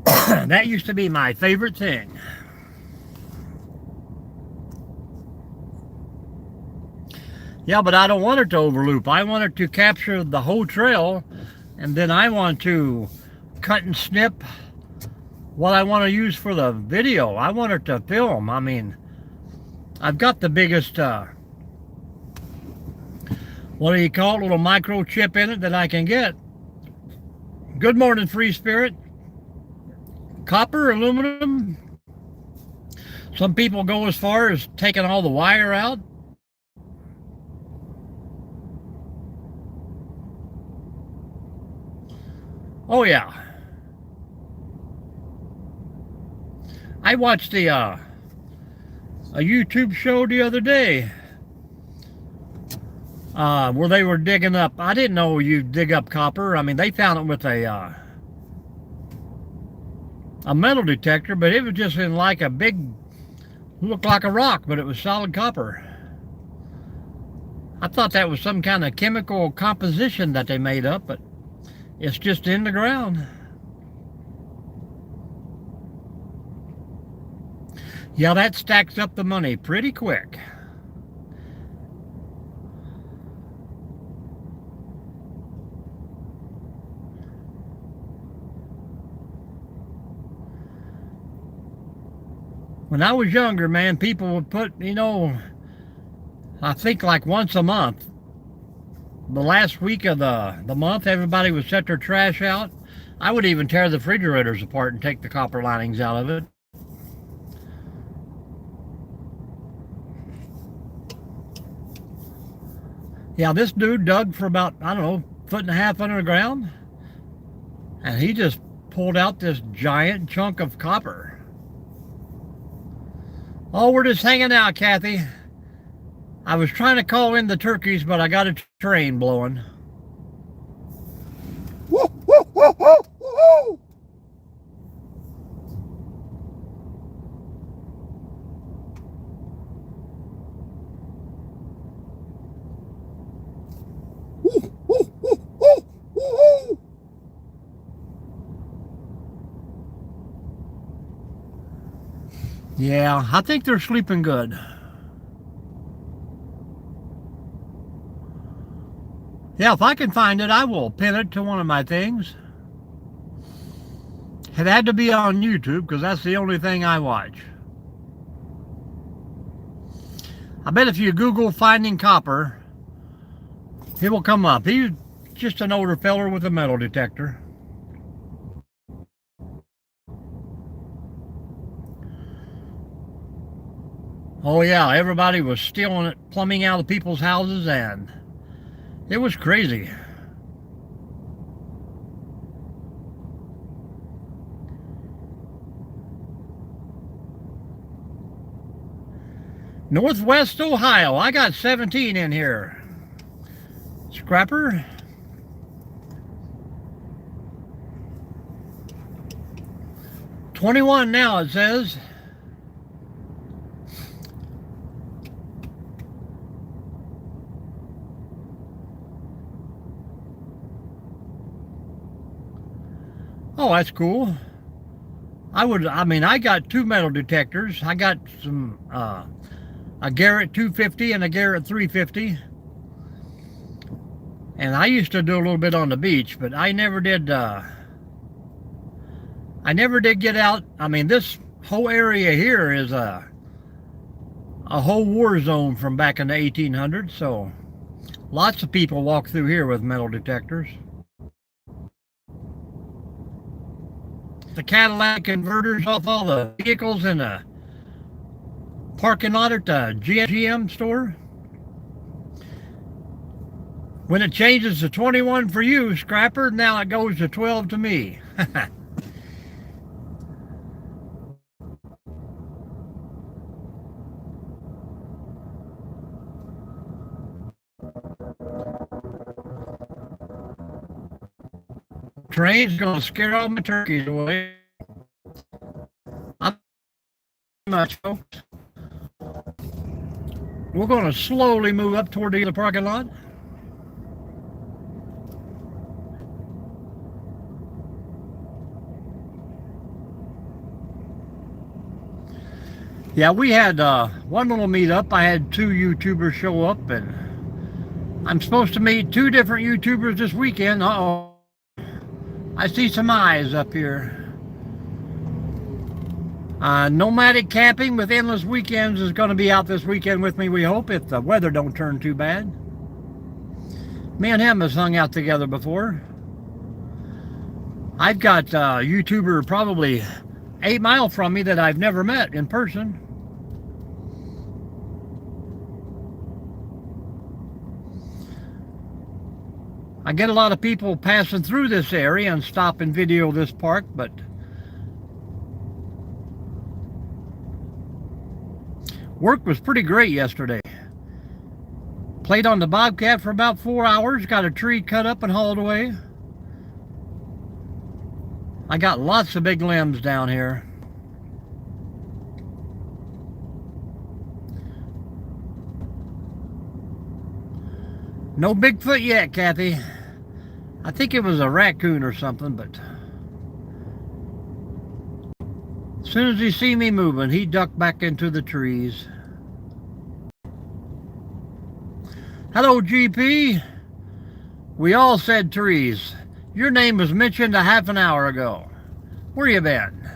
That used to be my favorite thing. Yeah, but I don't want it to overloop. I want it to capture the whole trail, and then I want to cut and snip what I want to use for the video. I want it to film. I mean, I've got the biggest, what do you call it, little microchip in it that I can get. Good morning, Free Spirit. Copper, aluminum. Some people go as far as taking all the wire out. Oh yeah. I watched a YouTube show the other day where they were digging up. I didn't know you dig up copper. I mean, they found it with a metal detector, but it was just in like a big, looked like a rock, but it was solid copper. I thought that was some kind of chemical composition that they made up, but it's just in the ground. Yeah, that stacks up the money pretty quick. When I was younger, man, people would put, I think like once a month, the last week of the month, everybody would set their trash out. I would even tear the refrigerators apart and take the copper linings out of it. Yeah, this dude dug for about, I don't know, 1.5 feet under the ground. And he just pulled out this giant chunk of copper. Oh, we're just hanging out, Kathy. I was trying to call in the turkeys, but I got a train blowing. Woo, woo, woo, woo, woo. Yeah, I think they're sleeping good. Yeah, if I can find it, I will pin it to one of my things. It had to be on YouTube because that's the only thing I watch. I bet if you Google finding copper, it will come up. He's just an older feller with a metal detector. Oh yeah, everybody was stealing it, plumbing out of people's houses, and it was crazy. Northwest Ohio, I got 17 in here. Scrapper. $21 now, it says. Oh, that's cool. I got 2 metal detectors. I got some, a Garrett 250 and a Garrett 350. And I used to do a little bit on the beach, but I never did get out. I mean, this whole area here is a whole war zone from back in the 1800s, so lots of people walk through here with metal detectors. The Cadillac converters off all the vehicles in the parking lot at the GM store. When it changes to 21 for you, Scrapper, now it goes to 12 to me. Train's gonna scare all my turkeys away. Not much, folks. We're gonna slowly move up toward the other parking lot. Yeah, we had one little meetup. I had 2 YouTubers show up, and I'm supposed to meet 2 different YouTubers this weekend. Uh-oh. I see some eyes up here. Nomadic Camping with Endless Weekends is going to be out this weekend with me, we hope, if the weather don't turn too bad. Me and him has hung out together before. I've got a YouTuber probably 8 miles from me that I've never met in person. I get a lot of people passing through this area and stop and video this park, but work was pretty great yesterday. Played on the Bobcat for about 4 hours, got a tree cut up and hauled away. I got lots of big limbs down here. No Bigfoot yet, Kathy. I think it was a raccoon or something, but as soon as he see me moving, he ducked back into the trees. Hello, GP. We all said trees. Your name was mentioned a half an hour ago. Where you been?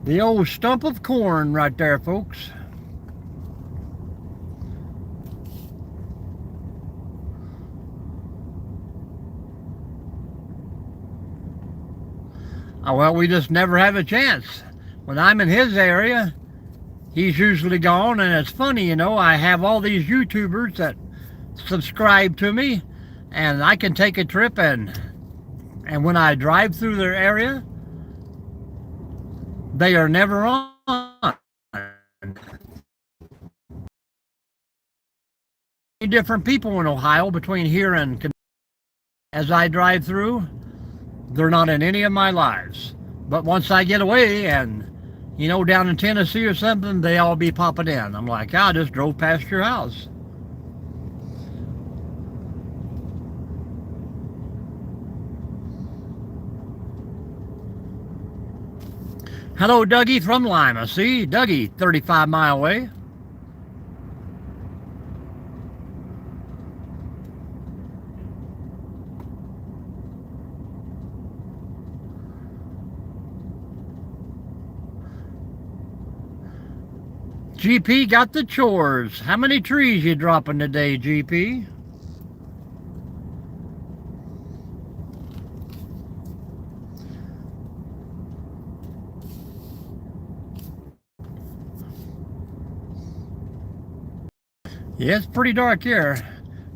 The old stump of corn right there, folks. Oh, well, we just never have a chance. When I'm in his area, he's usually gone, and it's funny, you know, I have all these YouTubers that subscribe to me, and I can take a trip, and when I drive through their area, they are never on. Different people in Ohio between here and Kentucky. As I drive through, they're not in any of my lives. But once I get away and, you know, down in Tennessee or something, they all be popping in. I'm like, I just drove past your house. Hello, Dougie from Lima. See, Dougie, 35 mile away. GP got the chores. How many trees you dropping today, GP? Yeah, it's pretty dark here.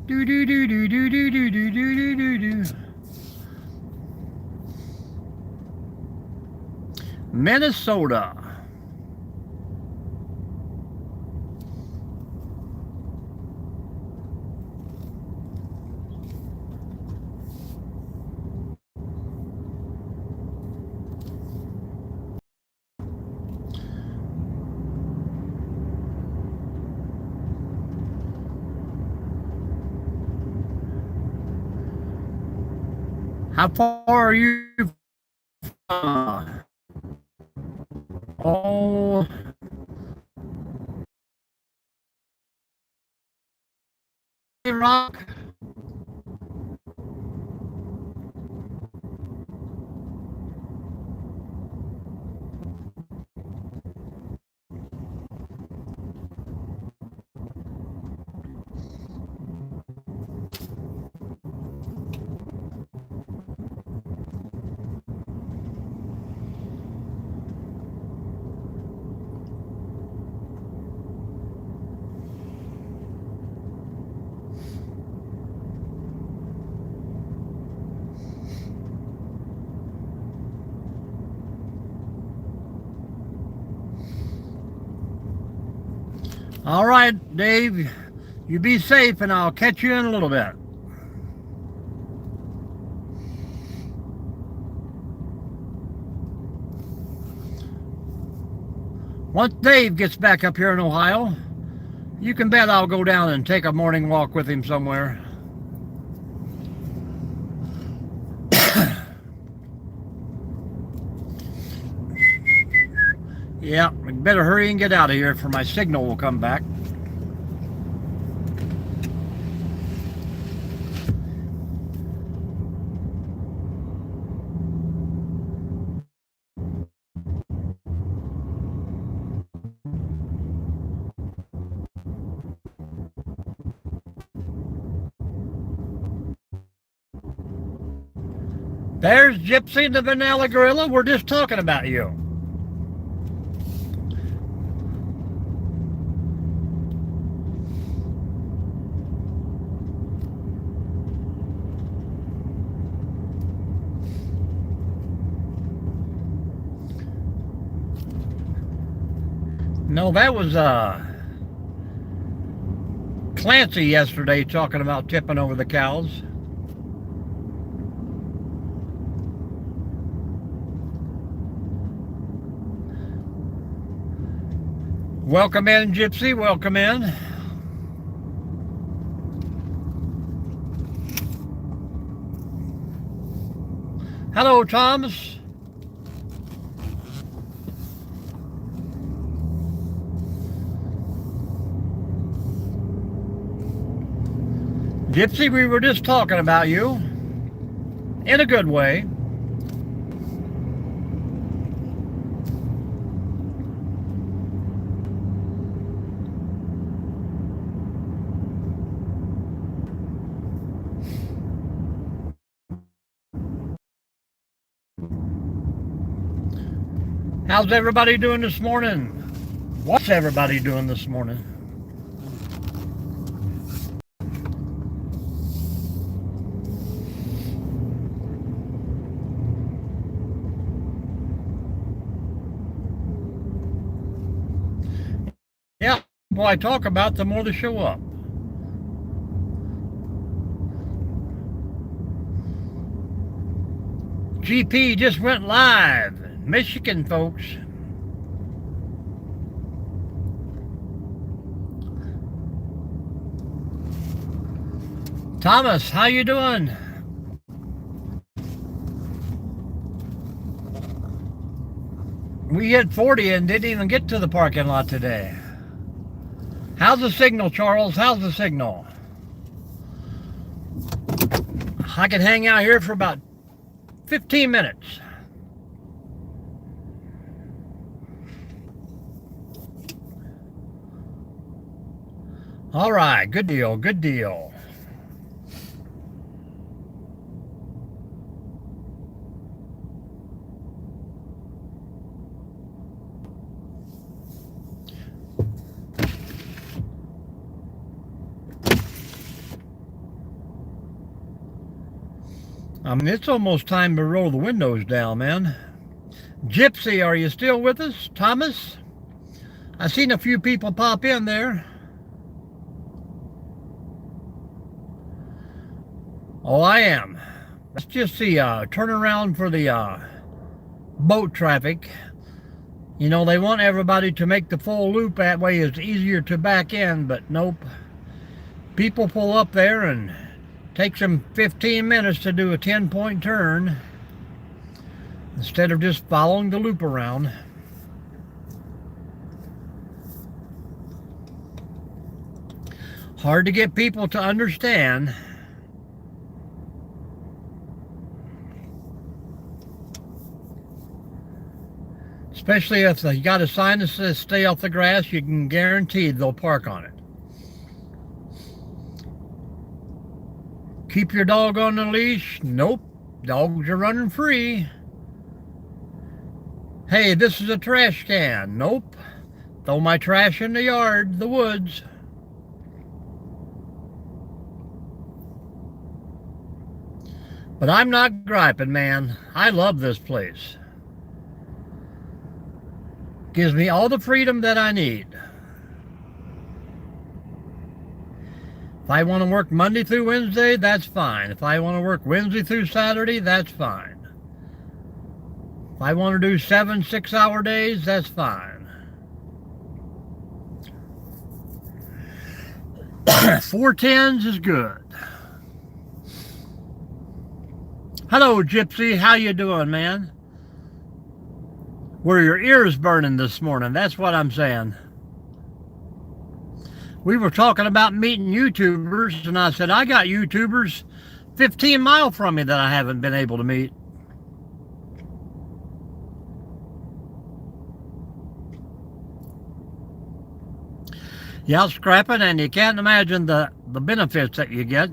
Do do do do do do do do do do do. Minnesota. How far are you from? Oh, Rock. All right, Dave, you be safe, and I'll catch you in a little bit. Once Dave gets back up here in Ohio, you can bet I'll go down and take a morning walk with him somewhere. Yeah, we better hurry and get out of here, for my signal will come back. There's Gypsy the Vanilla Gorilla. We're just talking about you. No, that was Clancy yesterday talking about tipping over the cows. Welcome in, Gypsy. Welcome in. Hello, Thomas. Gypsy, we were just talking about you. In a good way. How's everybody doing this morning? What's everybody doing this morning? Yeah, the more I talk about, the more they show up. GP just went live. Michigan, folks. Thomas, how you doing? We hit 40 and didn't even get to the parking lot today. How's the signal, Charles? How's the signal? I can hang out here for about 15 minutes. All right, good deal, good deal. I mean, it's almost time to roll the windows down, man. Gypsy, are you still with us? Thomas? I seen a few people pop in there. Oh, I am. Let's just see, turnaround for the boat traffic. You know, they want everybody to make the full loop. That way it's easier to back in, but nope. People pull up there and takes them 15 minutes to do a 10-point turn instead of just following the loop around. Hard to get people to understand. Especially if you got a sign that says stay off the grass, you can guarantee they'll park on it. Keep your dog on the leash? Nope. Dogs are running free. Hey, this is a trash can. Nope. Throw my trash in the yard, the woods. But I'm not griping, man. I love this place. Gives me all the freedom that I need. If I want to work Monday through Wednesday, that's fine. If I want to work Wednesday through Saturday, that's fine. If I want to do 7 6-hour days, that's fine. 4 10s is good. Hello, Gypsy. How you doing, man? Were your ears burning this morning? That's what I'm saying. We were talking about meeting YouTubers, and I said, I got YouTubers 15 miles from me that I haven't been able to meet. Yeah, out scrapping, and you can't imagine the benefits that you get.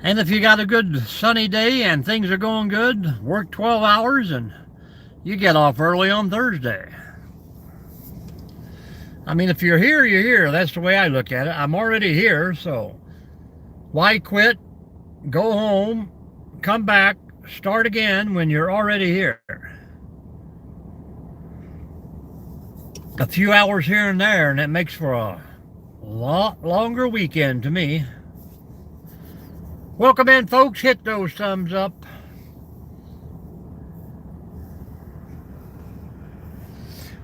And if you got a good sunny day and things are going good, work 12 hours and you get off early on Thursday. I mean, if you're here, you're here. That's the way I look at it. I'm already here, so why quit, go home, come back, start again when you're already here? A few hours here and there, and that makes for a lot longer weekend to me. Welcome in, folks. Hit those thumbs up.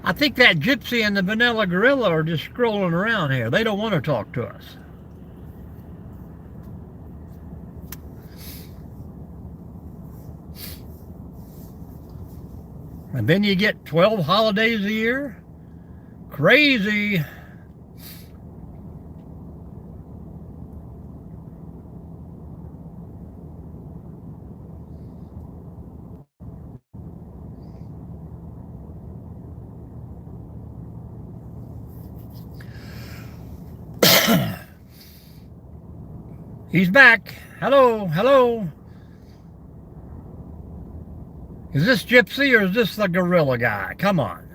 I think that Gypsy and the Vanilla Gorilla are just scrolling around here. They don't want to talk to us. And then you get 12 holidays a year. Crazy. He's back. Hello, hello. Is this Gypsy or is this the gorilla guy? Come on.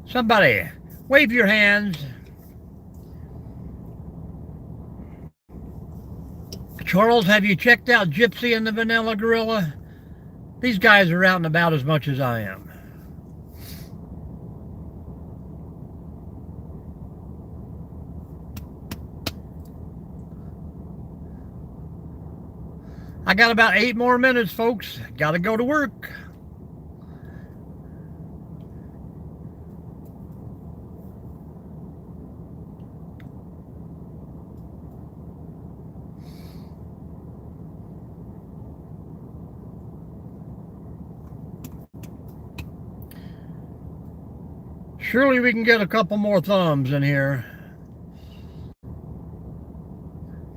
Somebody, wave your hands. Charles, have you checked out Gypsy and the Vanilla Gorilla? These guys are out and about as much as I am. I got about 8 more minutes, folks. Got to go to work. Surely we can get a couple more thumbs in here.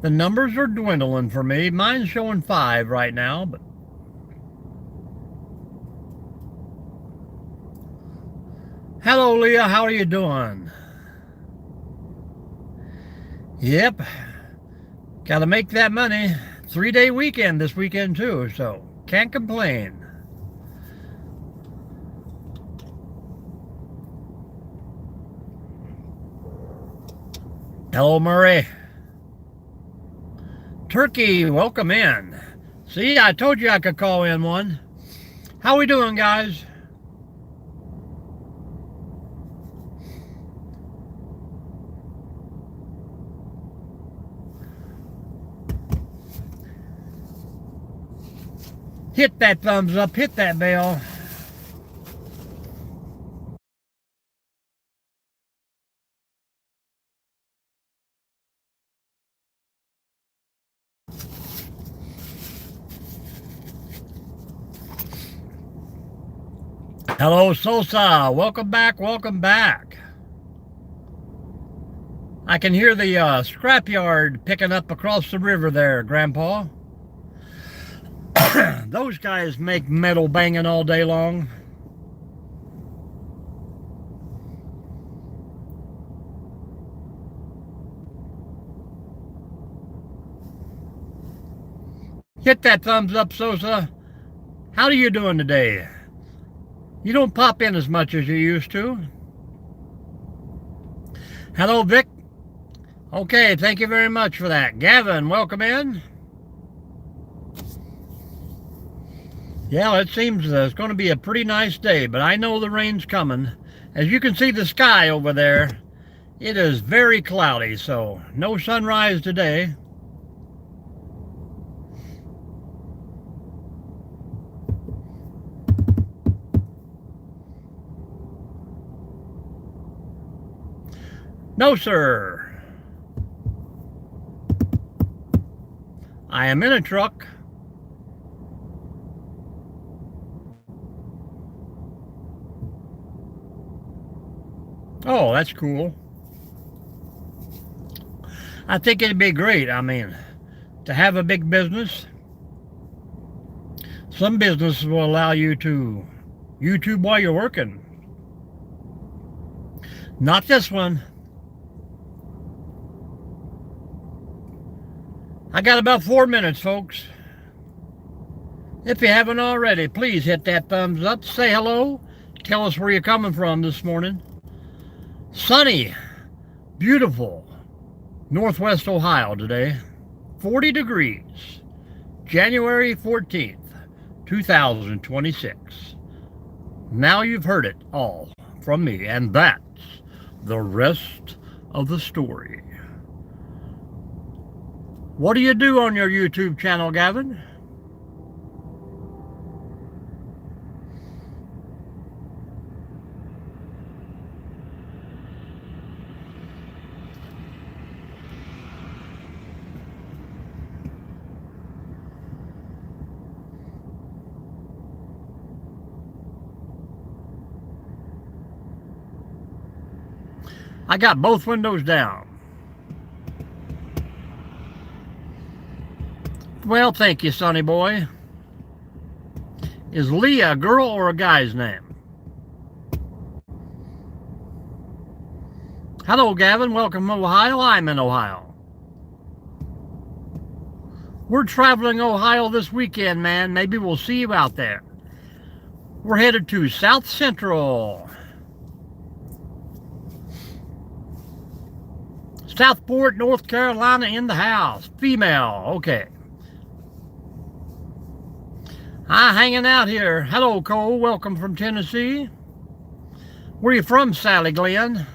The numbers are dwindling for me. Mine's showing 5 right now, but hello, Leah. How are you doing? Yep. Got to make that money. 3-day weekend this weekend, too, so can't complain. Hello, Murray. Turkey, welcome in. See, I told you I could call in one. How we doing, guys? Hit that thumbs up, hit that bell. Hello, Sosa. Welcome back, welcome back. I can hear the scrapyard picking up across the river there, Grandpa. Those guys make metal banging all day long. Hit that thumbs up, Sosa. How are you doing today? You don't pop in as much as you used to. Hello, Vic. Okay, thank you very much for that. Gavin, welcome in. Yeah, it seems it's going to be a pretty nice day, but I know the rain's coming. As you can see the sky over there, it is very cloudy, so no sunrise today. No, sir. I am in a truck. Oh, that's cool. I think it'd be great. I mean, to have a big business. Some businesses will allow you to YouTube while you're working. Not this one. I got about 4 minutes, folks. If you haven't already, please hit that thumbs up. Say hello. Tell us where you're coming from this morning. Sunny, beautiful, Northwest Ohio today. 40 degrees, January 14th, 2026. Now you've heard it all from me, and that's the rest of the story. What do you do on your YouTube channel, Gavin? I got both windows down. Well, thank you, sonny boy. Is Leah a girl or a guy's name? Hello, Gavin. Welcome to Ohio. I'm in Ohio. We're traveling Ohio this weekend, man. Maybe we'll see you out there. We're headed to South Central. Southport, North Carolina in the house. Female. Okay. Hi, hanging out here. Hello, Cole. Welcome from Tennessee. Where are you from, Sally Glenn?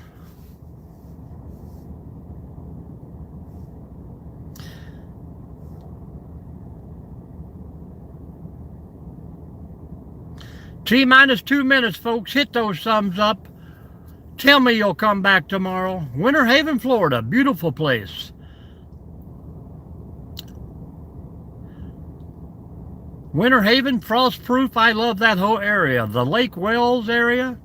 T-minus 2 minutes, folks. Hit those thumbs up. Tell me you'll come back tomorrow. Winter Haven, Florida. Beautiful place. Winter Haven, frost-proof. I love that whole area. The Lake Wells area.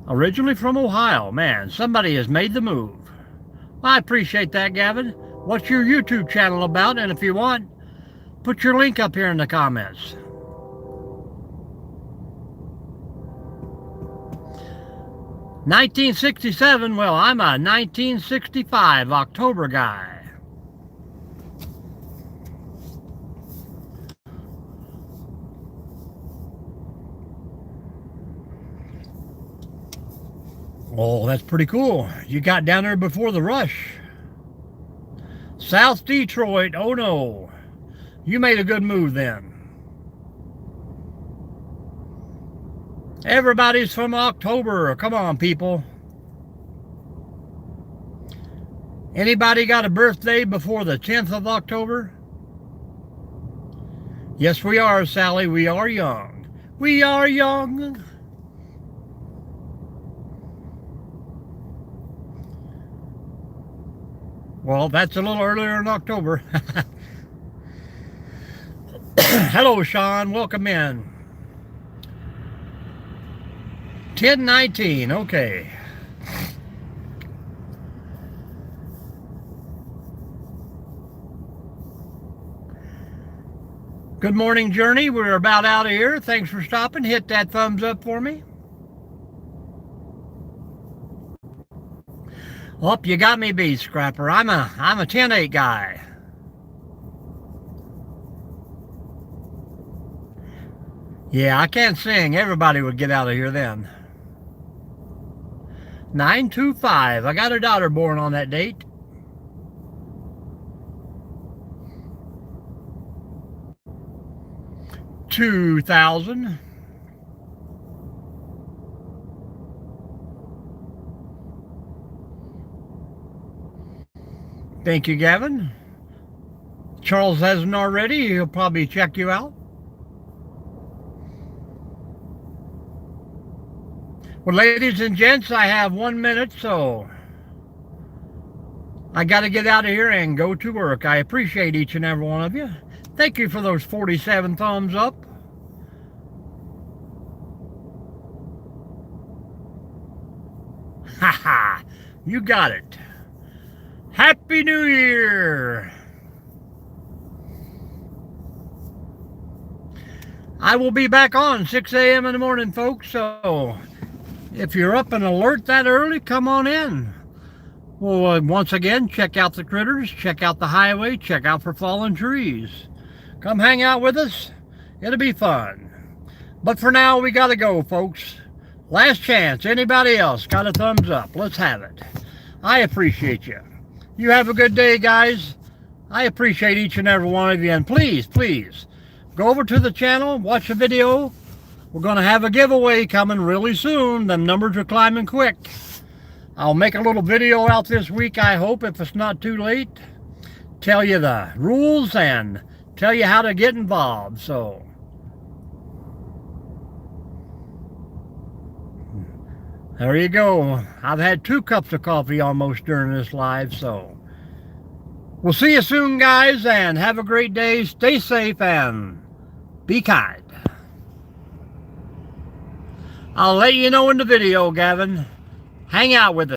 Originally from Ohio. Man, somebody has made the move. I appreciate that, Gavin. What's your YouTube channel about? And if you want, put your link up here in the comments. "1967, well, I'm a 1965 October guy. Oh, that's pretty cool. You got down there before the rush. South Detroit, oh no. You made a good move then. Everybody's from October. Come on, people. Anybody got a birthday before the 10th of October? Yes, we are, Sally. We are young. We are young. Well, that's a little earlier in October. Hello, Sean. Welcome in. 10:19. Okay. Good morning, Journey. We're about out of here. Thanks for stopping. Hit that thumbs up for me. Oh, you got me beat, Scrapper. I'm a 10-8 guy. Yeah, I can't sing. Everybody would get out of here then. 925. I got a daughter born on that date. $2,000. Thank you, Gavin. Charles hasn't already. He'll probably check you out. Well, ladies and gents, I have 1 minute, so I got to get out of here and go to work. I appreciate each and every one of you. Thank you for those 47 thumbs up. Ha ha! You got it. Happy New Year! I will be back on 6 a.m. in the morning, folks, so if you're up and alert that early, come on in. Well, once again, check out the critters, check out the highway, check out for fallen trees. Come Come hang out with us. It'll be fun. But for now, we gotta go, folks. Last chance. Anybody else got a thumbs up? Let's have it. I appreciate you. You have a good day, guys. I appreciate each and every one of you. And please, please, go over to the channel, watch the video. We're going to have a giveaway coming really soon. Them numbers are climbing quick. I'll make a little video out this week, I hope, if it's not too late. Tell you the rules and tell you how to get involved. So, there you go. I've had 2 cups of coffee almost during this live, so we'll see you soon, guys, and have a great day. Stay safe and be kind. I'll let you know in the video, Gavin. Hang out with us.